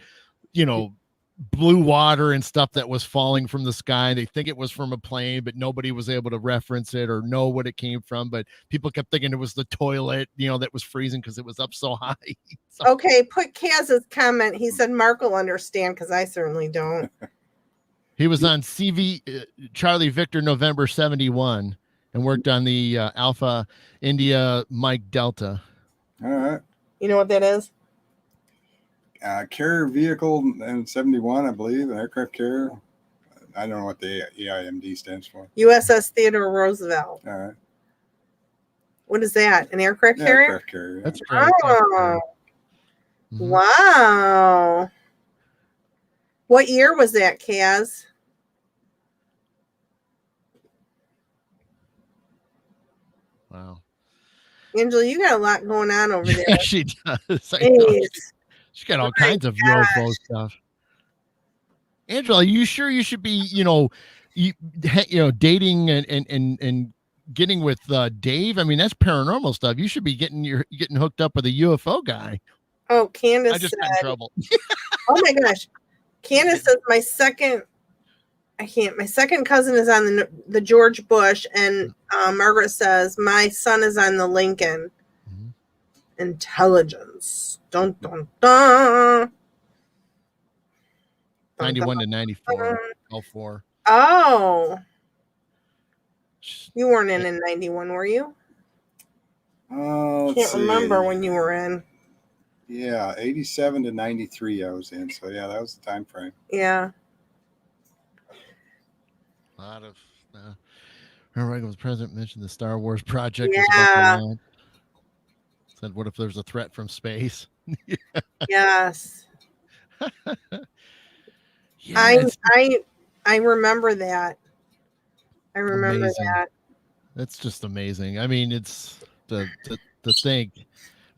blue water and stuff that was falling from the sky. They think it was from a plane, but nobody was able to reference it or know what it came from. But people kept thinking it was the toilet, that was freezing because it was up so high. So, okay, put Kaz's comment. He said Mark will understand because I certainly don't. He was on CV Charlie Victor November 71 and worked on the Alpha India Mike Delta. All right. You know what that is? Carrier vehicle in 71, I believe, an aircraft carrier. I don't know what the EIMD stands for. USS Theodore Roosevelt. All right. What is that? An aircraft carrier? Aircraft carrier. That's great. Oh. Mm-hmm. Wow. What year was that, Kaz? Wow. Angela, you got a lot going on over there. Yeah, she does. She's got all kinds of UFO stuff. Angela, are you sure you should be, dating and getting with Dave? I mean, that's paranormal stuff. You should be getting hooked up with a UFO guy. Oh, Candace I just got in trouble. Oh my gosh. Candace says my second cousin is on the George Bush, and Margaret says my son is on the Lincoln. Mm-hmm. Intelligence. Dun, dun, dun. 91 to 94. 04. Oh. You weren't in 91, were you? Can't remember when you were in. Yeah, 87 to 93 I was in. So, yeah, that was the time frame. Yeah. A lot of Reagan was president, mentioned the Star Wars project. Yeah. Said, what if there's a threat from space? Yes. Yeah, I remember that. I remember amazing. that. That's just amazing. I mean, it's to think.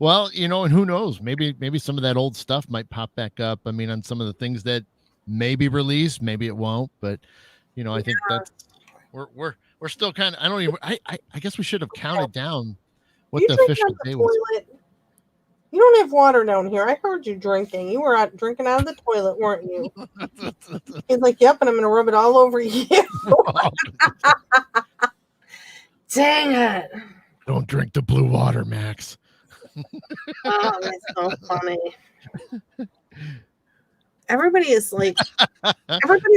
Well, and who knows? Maybe some of that old stuff might pop back up. I mean, on some of the things that may be released, maybe it won't. But I think that's we're still kind of. I guess we should have counted down what the official day was. You don't have water down here. I heard you drinking. You were out drinking out of the toilet, weren't you? He's like, yep, and I'm going to rub it all over you. Dang it. Don't drink the blue water, Max. Oh, that's so funny. Everybody's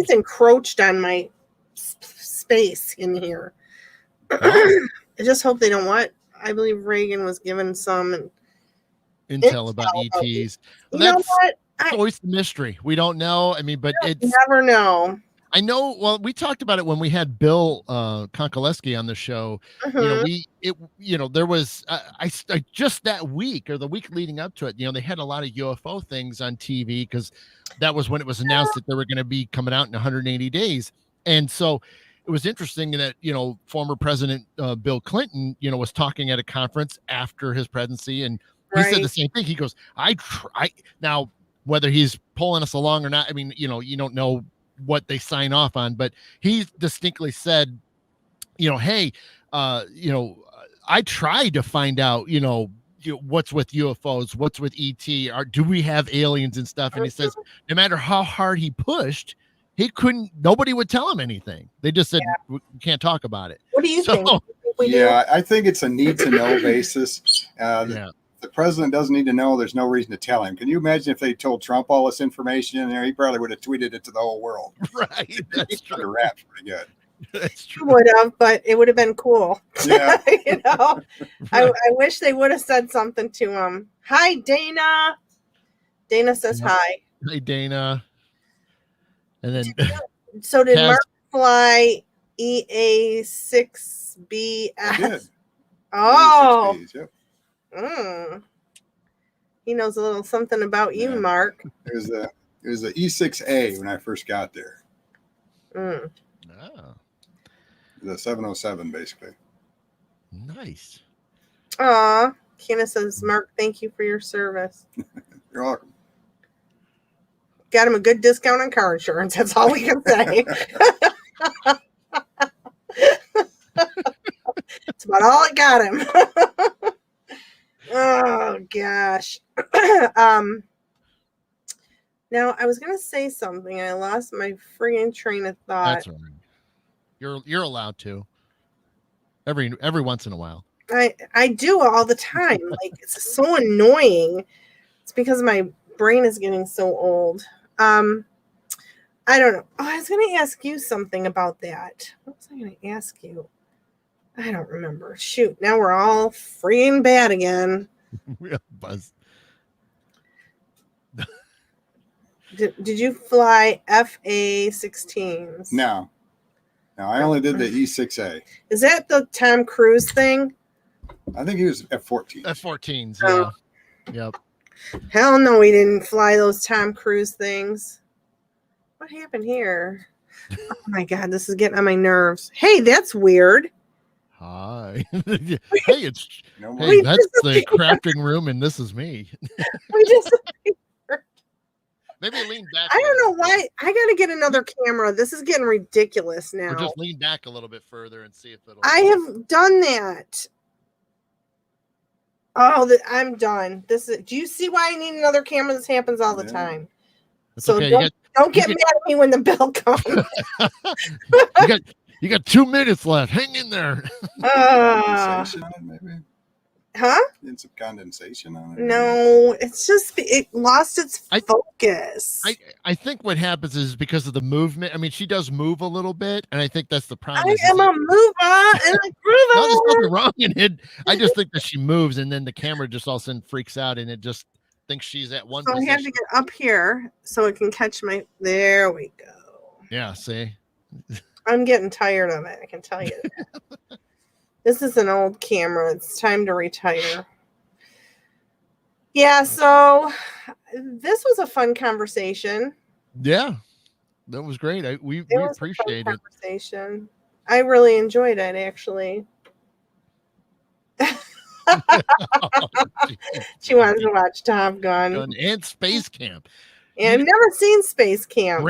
encroached on my space in here. I just hope they don't what? I believe Reagan was given some intel about ETs. Well, you know what? It's always a mystery. We don't know. I mean, but it's never know. I know. Well, we talked about it when we had Bill Konkoleski on the show. Mhm. There was I just that week or the week leading up to it. They had a lot of UFO things on TV because that was when it was announced that they were going to be coming out in 180 days, and so it was interesting that former President Bill Clinton was talking at a conference after his presidency, and he said the Right. same thing. He goes, "I try now." Whether he's pulling us along or not, I mean, you don't know what they sign off on, but he distinctly said, hey, I tried to find out, what's with UFOs, what's with ET, do we have aliens and stuff? And he says, no matter how hard he pushed, nobody would tell him anything. They just said, we can't talk about it. What do you think? We do? Yeah, I think it's a need to know basis. Yeah. The president doesn't need to know. There's no reason to tell him. Can you imagine if they told Trump all this information in there? He probably would have tweeted it to the whole world. Right. That's He's under true. wraps pretty good. That's true. Would have, but it would have been cool. Yeah. I wish they would have said something to him. Hi, Dana. Dana says hi. Hey, Dana. And then So did Kaz- Mark fly EA6BS? I did. Oh. Yep. He knows a little something about you, Yeah. Mark. It was the E6A when I first got there. Mm. Oh, The 707, basically. nice. Aw. Kina says, Mark, thank you for your service. You're welcome. Got him a good discount on car insurance. That's all we can say. That's about all it got him. Oh gosh. Now I was gonna say something. I lost my friggin' train of thought. That's all right. You're allowed to. Every once in a while. I do all the time. Like it's so annoying. It's because my brain is getting so old. I don't know. Oh, I was gonna ask you something about that. What was I gonna ask you? I don't remember. Shoot, now we're all freaking bad again. Buzz. Did you fly FA-16s? No, I only did the E6A. Is that the Tom Cruise thing? I think he was F-14. F-14s. Oh. Yeah. Yep. Hell no, we didn't fly those Tom Cruise things. What happened here? Oh my God, this is getting on my nerves. Hey, that's weird. Hi. Hey, it's No hey, more. that's the crafting room, and this is me. We just Maybe lean back. I don't know why. I gotta get another camera. This is getting ridiculous Or now. just lean back a little bit further and see if it'll. I have done that. Oh, I'm done. This is. Do you see why I need another camera? This happens all the Yeah. time. It's So okay. don't get you mad at me when the bill comes. You got 2 minutes left. Hang in there. Condensation on it, maybe? Huh? Did some condensation on it? No, it's just it lost its focus. I think what happens is because of the movement. I mean, she does move a little bit, and I think that's the problem. I am a mover and a groover. No, there's nothing wrong in it. I just think that she moves, and then the camera just all of a sudden freaks out, and it just thinks she's at one So I position. have to get up here so it can catch my. There we go. Yeah, see. I'm getting tired of it. I can tell you that. This is an old camera. It's time to retire. Yeah, so this was a fun conversation. Yeah, that was great. We It was a fun appreciate it. conversation. I really enjoyed it, actually. She wanted to watch Top Gun. And Space Camp. And I've never seen Space Camp.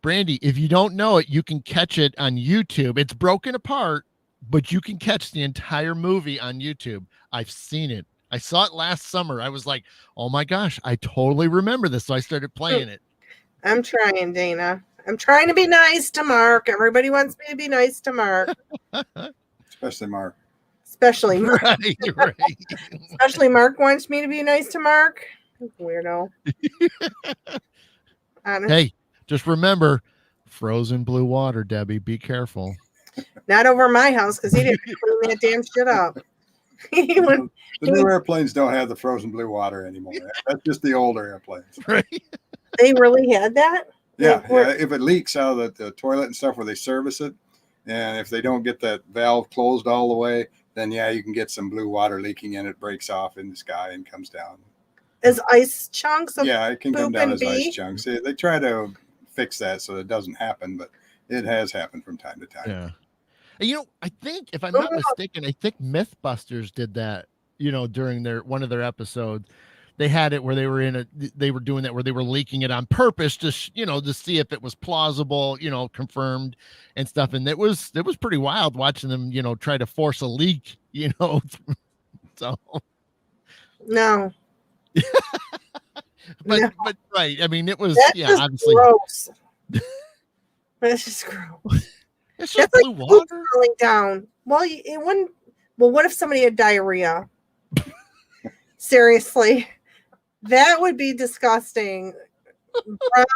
Brandy, if you don't know it, you can catch it on YouTube. It's broken apart, but you can catch the entire movie on YouTube. I've seen it. I saw it last summer. I was like, oh my gosh, I totally remember this. So I started playing it. I'm trying, Dana. I'm trying to be nice to Mark. Everybody wants me to be nice to Mark. Especially Mark. Especially Mark. Right. Especially Mark wants me to be nice to Mark. Weirdo. Hey, just remember, frozen blue water, Debbie. Be careful. Not over my house because he didn't clean that damn shit up. The new airplanes don't have the frozen blue water anymore. That's just the older airplanes. Right. They really had that? Yeah, Like, we're- if it leaks out of the toilet and stuff where they service it, and if they don't get that valve closed all the way, then yeah, you can get some blue water leaking and it breaks off in the sky and comes down. as ice chunks of Yeah, it can come poop down and as ice pee? chunks. They try to fix that so it doesn't happen, but it has happened from time to time. Yeah. And, I think if I'm Oh, not mistaken, I think MythBusters did that, during one of their episodes. They had it where they were doing that where they were leaking it on purpose to to see if it was plausible, confirmed and stuff. And it was pretty wild watching them, try to force a leak, so No. but No. but right. I mean, it was That's just obviously gross. That's just gross. it's just That's blue like poop water. falling down. Well, it wouldn't. Well, what if somebody had diarrhea? Seriously, that would be disgusting.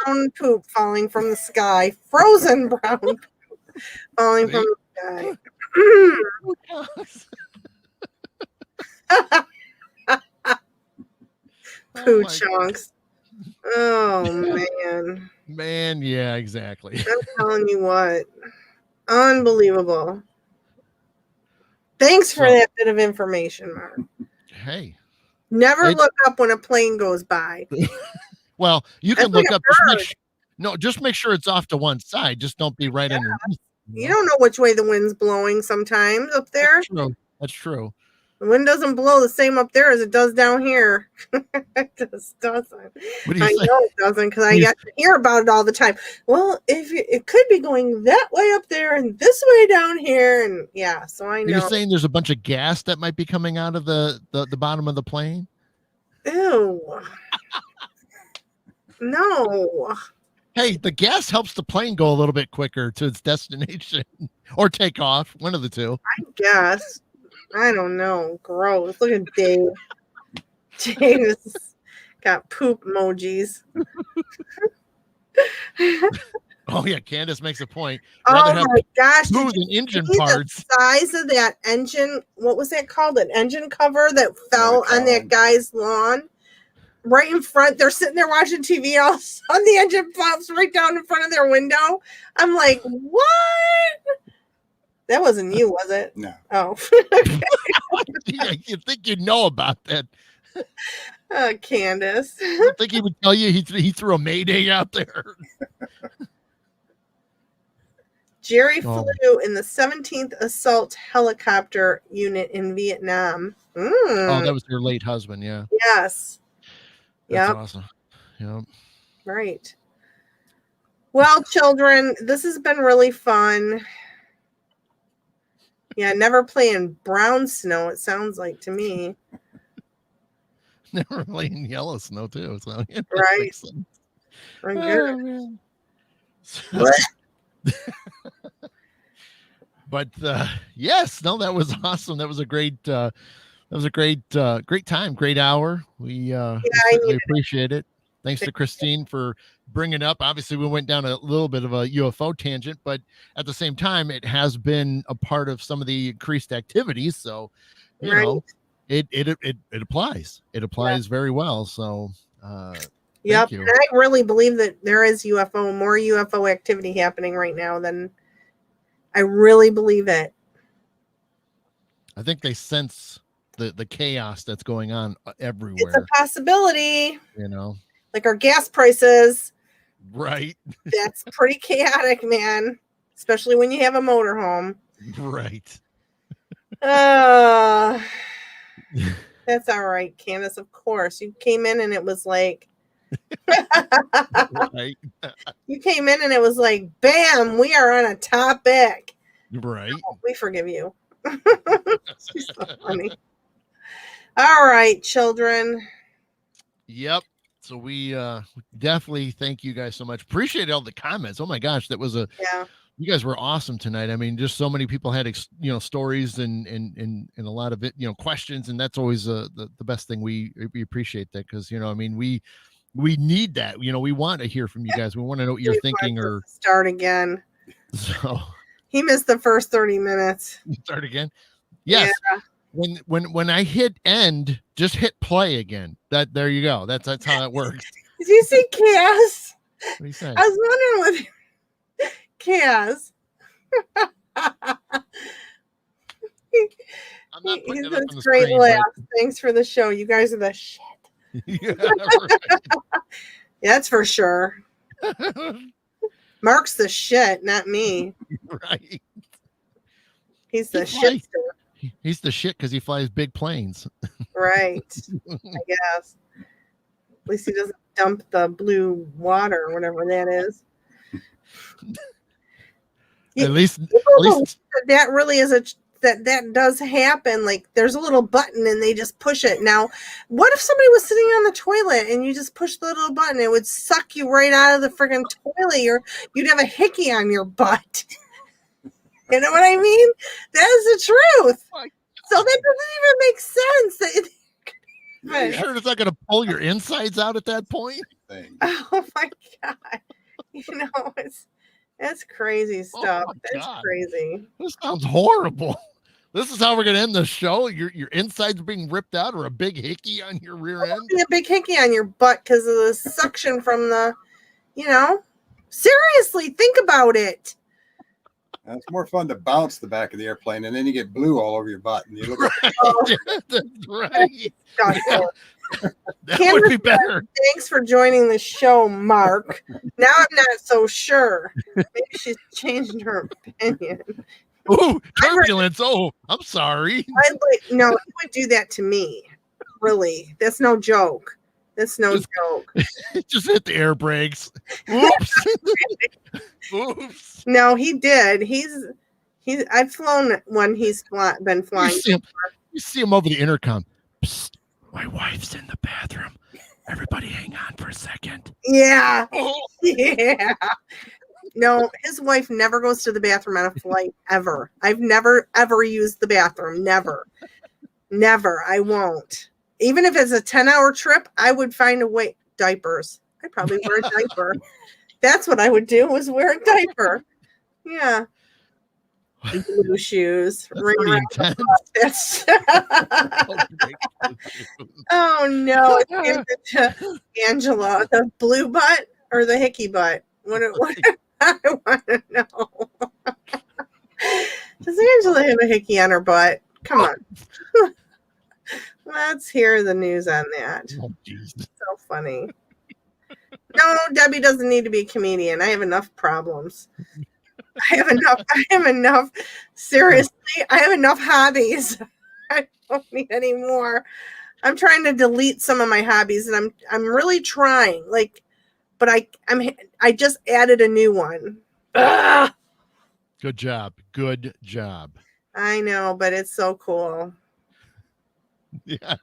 Brown poop falling from the sky, frozen brown poop falling from the sky. Poo my chunks. Oh man. Man, yeah, exactly. I'm telling you what. Unbelievable. Thanks for So- that bit of information, Mark. Hey, Never It- look up when a plane goes by. well, you That's can look like a up. Just bird. just make sure it's off to one side. Just don't be right underneath. You don't know which way the wind's blowing sometimes up there. That's true. That's true. The wind doesn't blow the same up there as it does down here. It just doesn't. What do you I say? know it doesn't because I You- got to hear about it all the time. Well, it could be going that way up there and this way down here, and yeah, so I You're know. saying there's a bunch of gas that might be coming out of the bottom of the plane? Ew. No. Hey, the gas helps the plane go a little bit quicker to its destination or take off. One of the two. I guess. I don't know. Gross. Look at Dave. Dave has got poop emojis. Oh yeah, Candace makes a point. Rather Oh have my gosh. Did smooth you and engine see parts. the size of that engine? What was that called? An engine cover that fell on that column. guy's lawn? Right in front. They're sitting there watching TV. All of a sudden, the engine pops right down in front of their window. I'm like, what? That wasn't you, was it? No. Oh. Yeah, you think you know about that? Candace. You think he would tell you he threw a mayday out there? Jerry Oh. flew in the 17th Assault Helicopter Unit in Vietnam. Oh, that was your late husband. Yeah, Yes. that's Yep. awesome. Yeah. Right. Well, children, this has been really fun. Yeah, never playing brown snow, it sounds like to me. Never playing yellow snow too. So yeah, that Right. makes sense. I'm Oh, good. man. What? But yes, no, that was awesome. That was a great great time, great hour. We I certainly needed appreciate it. Thanks to Christine for bringing up. Obviously, we went down a little bit of a UFO tangent, but at the same time, it has been a part of some of the increased activities. So, you Right. know, it applies. It applies very well. So, Yep. you. And I really believe that there is more UFO activity happening right now than I really believe it. I think they sense the chaos that's going on It's everywhere. a possibility. You know, Like our gas prices, right, that's pretty chaotic, man. Especially when you have a motorhome. right. Uh, that's all right, Candace. Of course. You came in and it was like Right, you came in and it was like, bam, we are on a topic. right. We forgive you. She's so funny. All right, children. Yep. So we definitely thank you guys so much. Appreciate all the comments. Oh my gosh, that was Yeah. you guys were awesome tonight. I mean, just so many people had stories and a lot of it, questions, and that's always the best thing. We appreciate that because I mean we need that. We want to hear from you guys. We want to know what you're He thinking. wants Or us to start again. so He missed the first 30 minutes. start again. Yes. When I hit end, just hit play again. There you go. That's how it works. Did you see Cass? do you say? I was wondering with Kaz. I'm not putting He it up says, on the great screen. laugh. Thanks for the show. You guys are the shit. Yeah, right. That's for sure. Mark's the shit, not me. Right. He's the He flies- shitster. He's the shit because he flies big planes. Right. I guess. At least he doesn't dump the blue water or whatever that is. At least That really is that does happen. Like there's a little button and they just push it. Now, what if somebody was sitting on the toilet and you just push the little button? It would suck you right out of the friggin' toilet. You'd have a hickey on your butt. You know what I mean? That is the truth. So that doesn't even make sense. You sure it's not going to pull your insides out at that point? Thing. Oh my God. That's crazy stuff. my That's God. crazy. This sounds horrible. This is how we're going to end the show. Your insides being ripped out, or a big hickey on your rear end. A big hickey on your butt because of the suction from the, seriously, think about it. And it's more fun to bounce the back of the airplane, and then you get blue all over your butt, and you look like Right. That's right. God, That would be better. Thanks for joining the show, Mark. Now I'm not so sure. Maybe she's changed her opinion. Ooh, turbulence. Oh, I'm sorry. No, he would do that to me. Really. That's no joke. That's no joke. Just hit the air brakes. Oops. Oops. No, he did. I've flown when he's been flying. You see him over the intercom. Psst, my wife's in the bathroom. Everybody hang on for a second. Yeah. Oh. Yeah. No, his wife never goes to the bathroom on a flight ever. I've never, ever used the bathroom. Never. Never. I won't. Even if it's a 10-hour trip, I would find a way. Diapers. I'd probably wear a diaper. That's what I would do, was wear a diaper. Yeah. Blue shoes. That's Oh, no. It's Angela. The blue butt or the hickey butt? What I want to know. Does Angela have a hickey on her butt? Come on. Let's hear the news on that. Oh, geez. So funny. No, Debbie doesn't need to be a comedian. I have enough problems. I have enough. Seriously, I have enough hobbies. I don't need any more. I'm trying to delete some of my hobbies, and I'm really trying. But I just added a new one. Ugh. Good job. Good job. I know, but it's so cool. Yeah,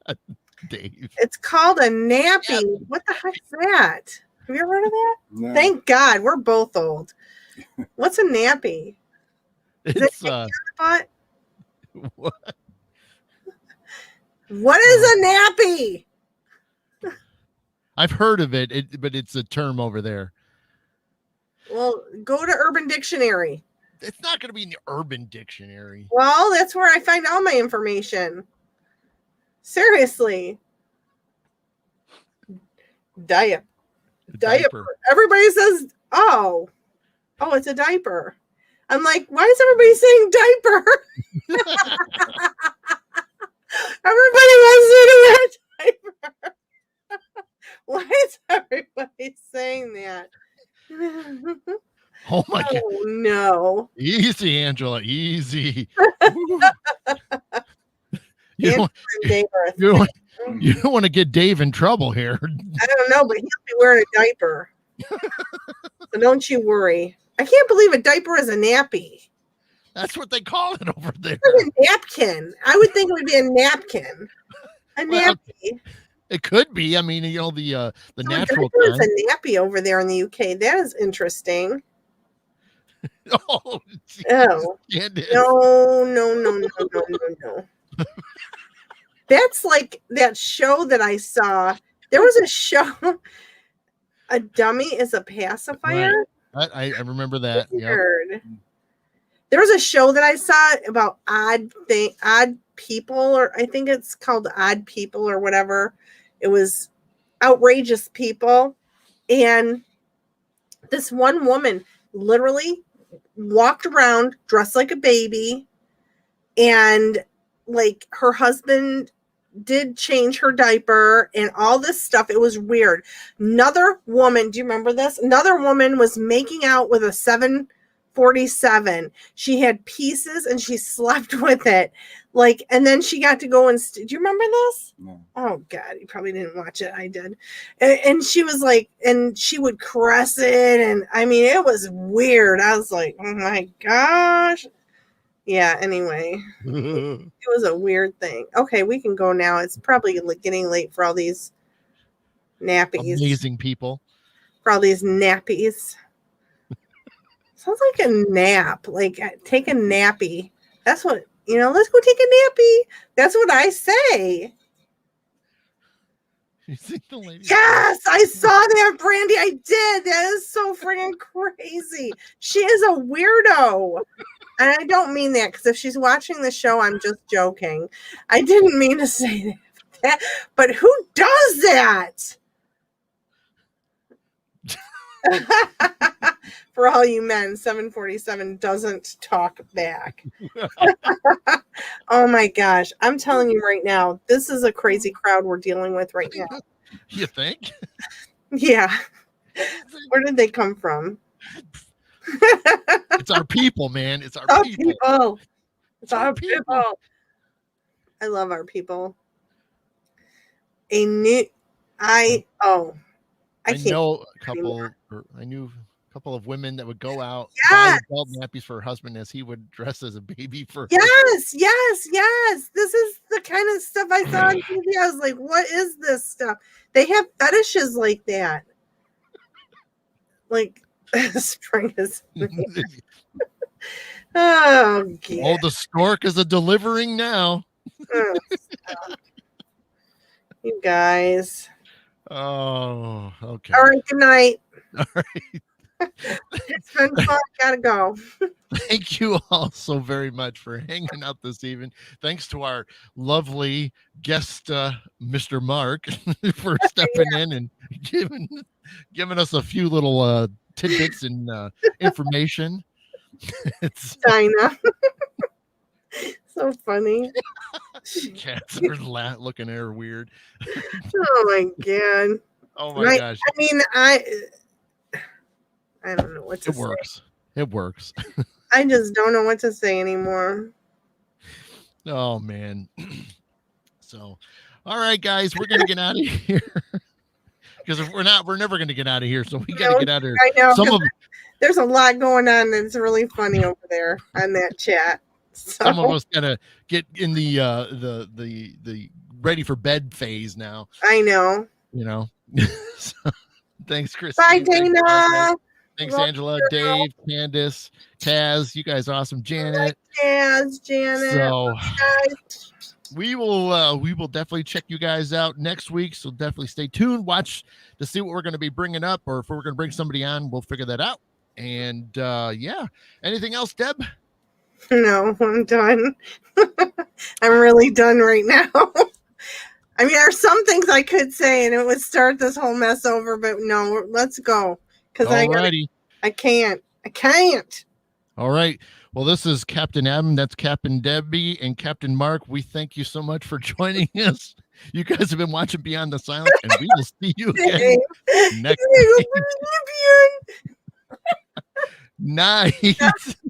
Dave. It's called a nappy. Yeah. What the heck's that? Have you ever heard of that? No. Thank God, we're both old. What's a nappy? It's butt? What? What is a nappy? I've heard of it, but it's a term over there. Well, go to Urban Dictionary. It's not going to be in the Urban Dictionary. Well, that's where I find all my information. Seriously. Diaper. Everybody says, oh, it's a diaper. I'm like, why is everybody saying diaper? Everybody wants me to wear a diaper. Why is everybody saying that? Oh my God. Oh no. Easy, Angela. Easy. You don't want to get Dave in trouble here. I don't know, but he'll be wearing a diaper. So don't you worry. I can't believe a diaper is a nappy. That's what they call it over there. It's like a napkin. I would think it would be a napkin. A nappy. It could be. I mean, the natural kind. It's a nappy over there in the UK. That is interesting. Oh. No. That's like that show that I saw. There was a show, A Dummy is a Pacifier. Right. I remember that. Yep. There was a show that I saw about odd people, or I think it's called Odd People or whatever. It was outrageous people. And This one woman literally walked around dressed like a baby, and like her husband did change her diaper and all this stuff. It was weird. Another woman, do you remember this? Another woman was making out with a 747. She had pieces and she slept with it. Like, and then she got to go and do you remember this? No. Oh God, you probably didn't watch it. I did. And she was like, and she would caress it. And I mean, it was weird. I was like, oh my gosh. Yeah, anyway, it was a weird thing. Okay, we can go now. It's probably getting late for all these nappies. Amazing people. For all these nappies. Sounds like a nap. Like, take a nappy. That's what, let's go take a nappy. That's what I say. You think the lady? Yes, I saw that, Brandy. I did. That is so freaking crazy. She is a weirdo. And I don't mean that, because if she's watching the show, I'm just joking. I didn't mean to say that. But who does that? For all you men, 747 doesn't talk back. Oh my gosh. I'm telling you right now, this is a crazy crowd we're dealing with right now. You think? Yeah. Where did they come from? It's our people, man. It's our people. It's our people. I love our people. I knew a couple of women that would go out buy adult nappies for her husband as he would dress as a baby for her. Yes. This is the kind of stuff I saw on TV. I was like, what is this stuff? They have fetishes like that. Like, spring is oh, God. Oh, the stork is a delivering now. You guys. Oh, okay. All right, good night. All right. It's been fun. Gotta go. Thank you all so very much for hanging out this evening. Thanks to our lovely guest, Mr. Mark, for stepping in and giving us a few little tidbits and information. It's Dinah. So funny. Cats are looking at her weird. Oh my God. Oh my gosh. I mean, I don't know what to say. It works. I just don't know what to say anymore. Oh man. So, all right, guys, we're gonna get out of here. Because if we're not, we're never gonna get out of here. So we gotta get out of here. I know. There's a lot going on that's really funny over there on that chat. So. Some of us gotta get in the ready for bed phase now. I know. So, thanks, Chris. Bye, Dana. Thanks, Angela, Dave, Candace, Taz. You guys awesome. Janet. Taz, Janet. So we will definitely check you guys out next week. So definitely stay tuned. Watch to see what we're going to be bringing up, or if we're going to bring somebody on, we'll figure that out. And yeah, anything else, Deb? No, I'm done. I'm really done right now. I mean, there's some things I could say and it would start this whole mess over, but no, let's go. Because I can't. All right. Well, this is Captain Adam. That's Captain Debbie and Captain Mark. We thank you so much for joining us. You guys have been watching Beyond the Silence, and we will see you again next week. Night.